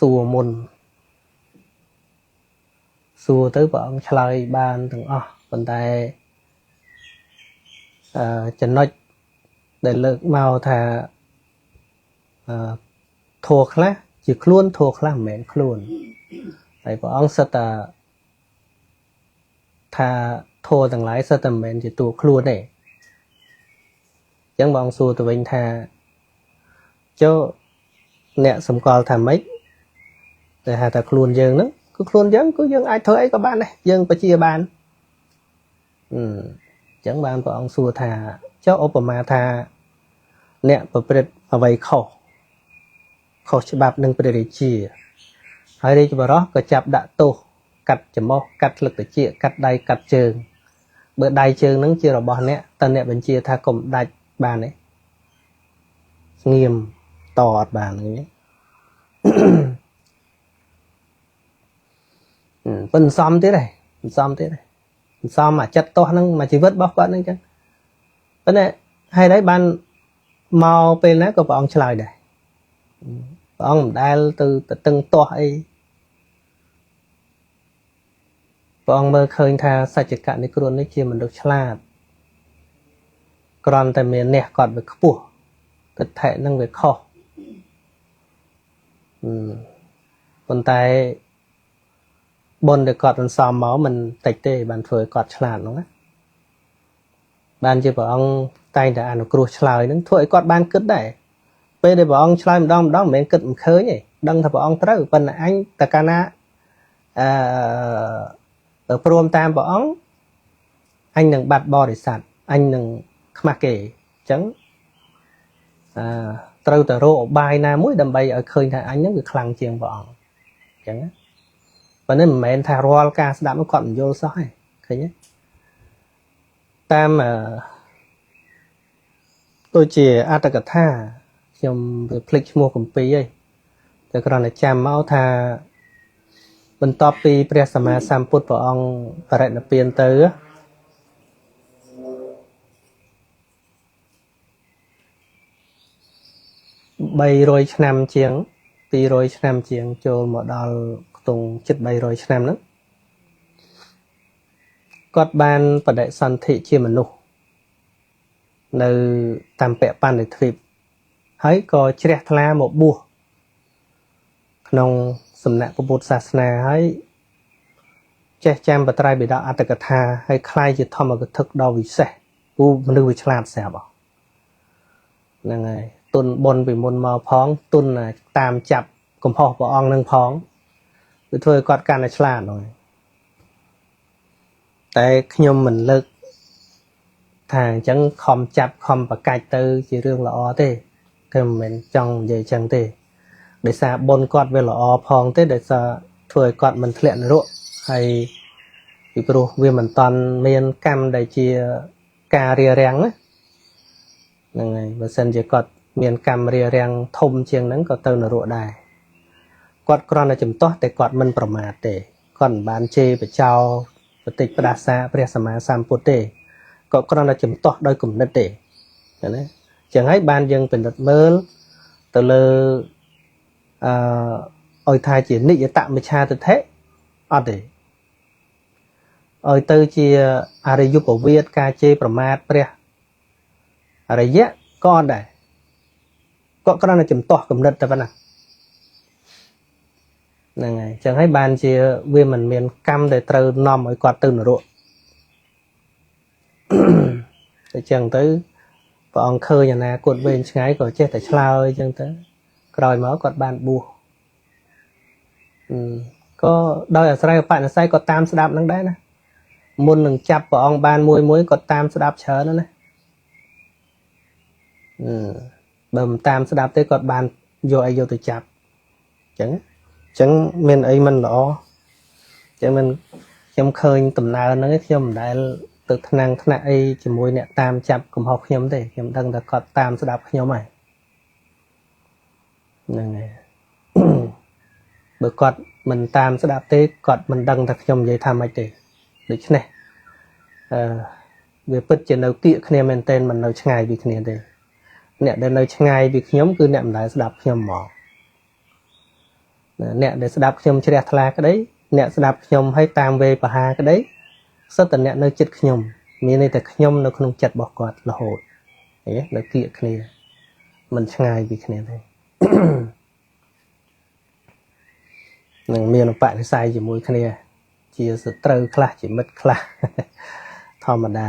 xua tới bọn chơi bàn từng vấn đề chân nói để lực màu thà thuộc lá chỉ luôn thuộc là mẹ luôn tại bọn sẽ thà thua từng lái sẽ tầm mẹ chỉ thuộc luôn này chẳng bọn xua tụi mình thà cho nè sầm cò thà mấy để hà ta luôn dương đó cứ luôn giống cứ dương ai thôi ấy các bạn này dương phải chia bàn chẳng bàn bọn xua thà cho Obama thà nè và vậy khổ cho bạp nâng để chia hay đi cho bà đó có chạp đã tô cắt chấm mô cắt lực để chia cắt đai cắt trường bữa đai trường nâng chia rồi bỏ nè tân nè bên chia tha cùng đai bàn ấy nghiêm to bàn ấy phân xóm thế này xóm mà chất to nâng mà chỉ vớt bóc vẫn nâng chứ vấn đề hay đấy ban mau bên nát của bọn chơi đây bọn đai từ từng to ấy bọn mơ khơi tha sạch chỉ cạn đi khuôn đấy chia mình được chla còn tại miền nè còn về khổ thật thể năng về kho còn tại bồn để cọt xòm máu mình tạch tê bàn phơi cọt chla đúng không bàn chỉ bảo ông tay đã ăn cua chla nó thôi cọt bàn cất đấy bây giờ bảo ông chla mình đong mình cất mình khơi nhỉ đăng thằng bảo ông tới phần anh ta cana ở prom tam bảo ông anh đừng bạt bò để sạt anh đừng mặc kệ chẳng trâu tờ rô bài na mũi đầm bay ở khơi thằng anh những việc khăng chiềng bọn chẳng và nên mẹ thà roll ca đã nó còn vô sao hay thấy nhé tam tôi chỉ Atakatha trong click mua công ty ấyแต่ก่อนเนี่ยจำเอาถ้าบรรทบปีพระสัมมาสัมพุทธพระองค์ประเด็นเปลี่ยนเตอใบโรยชนำเจียงปีโรยชนำเจียงโจมดอลตรงจิตใบโรยชนำนั้นกอดบานประเดสันติเชื่อมนุษย์ในตามเปะปันในทริปให้ก็เชื่อทลาหมดบัวนองสำนักพุทธศาสนาให้แจ้งจำปัตรายบิดาอัตกถาให้คลายจิตธรรมกทึกดาวิเศษกูมันดูวิชลาดแสบอ่ะนั่นไงตุนบนไปบนมาพ้องตุนตามจับกลมพอปองนั่งพ้องไปช่วยกอดการฉลาดหน่อยแต่ขยมเหมือนเลิกทางจังคอมจับคอมประกายเตอจีเรื่องละอ้อเต้เธอเหมือนจังใหญ่จังเต้để xa bồn cọt về lọ phong thế để xa thôi cọt mình thiện rồi hay vì pro vì mình toàn miền cam để chia cà ria rang á này và sân chỉ cọt miền cam ria rang thông chieng nắng có tơ nở ruộng đài cọt con là chấm to để cọt mìnhประมาทđể គាត់មិនបានជេរបចោបតិចផ្ដាសាព្រះសម្មាសម្ពុទ្ធទេគាត់គ្រាន់តែចំទាស់ដោយគំនិតទេណាចឹងហើយបានយើងពិនិត្យមើលទៅលើឲ្យថាជានិយតមច្ឆាទិដ្ឋិអត់ទេឲ្យទៅជាអរិយុបវាទការជេរប្រមាថព្រះអរិយៈក៏អត់ដែរគាត់គ្រាន់តែចំទាស់គំនិតតែប៉ុណ្ណាហ្នឹងហើយចឹងហើយបានជាវាមិនមានកម្មដែលត្រូវនាំឲ្យគាត់ទៅនរកតែចឹងទៅព្រះអង្គឃើញអនាគតវែងឆ្ងាយក៏ចេះតែឆ្លើយចឹងទៅក្រោយមកគាត់បានបួសក៏ដោយអាស្រ័យឧបនិស្ស័យក៏តាមស្ដាប់នឹងដែរណាមុននឹងចាប់ព្រះអង្គបានមួយគាត់តាមស្ដាប់ច្រើនណាបើមិនតាមស្ដាប់ទេគាត់បានយកអីយកទៅចាប់អញ្ចឹងមានអីមិនល្អអញ្ចឹងមិនខ្ញុំឃើញដំណើរហ្នឹងខ្ញុំមិនដែលទៅថ្នាក់អីជាមួយអ្នកតាមចាប់កំហុសខ្ញុំទេខ្ញុំដឹងថាគាត់តាមស្ដាប់ខ្ញុំហើយហ្នឹងហើយបើគាត់មិនតាមស្ដាប់ទេគាត់មិនដឹងថាខ្ញុំនិយាយថាម៉េចទេដូច្នេះវាពិតជានៅគៀកគ្នាមែនទែនមិននៅឆ្ងាយពីគ្នាទេអ្នកដែលនៅឆ្ងាយពីខ្ញុំគឺអ្នកមិនដែលស្ដាប់ខ្ញុំមកអ្នកដែលស្ដាប់ខ្ញុំជ្រះថ្លាក្តីអ្នកស្ដាប់ខ្ញុំឲ្យតាមវេបហាក្តីសិតតែអ្នកនៅចិត្តខ្ញុំមានន័យថាខ្ញុំនៅក្នុងចិត្តរបស់គាត់រហូតនៅគៀកគ្នាមិនឆ្ងាយពីគ្នាទេនឹងមានឧបនិស្ស័យជាមួយគ្នាជាសត្រូវខ្លះជាមិត្តខ្លះធម្មតា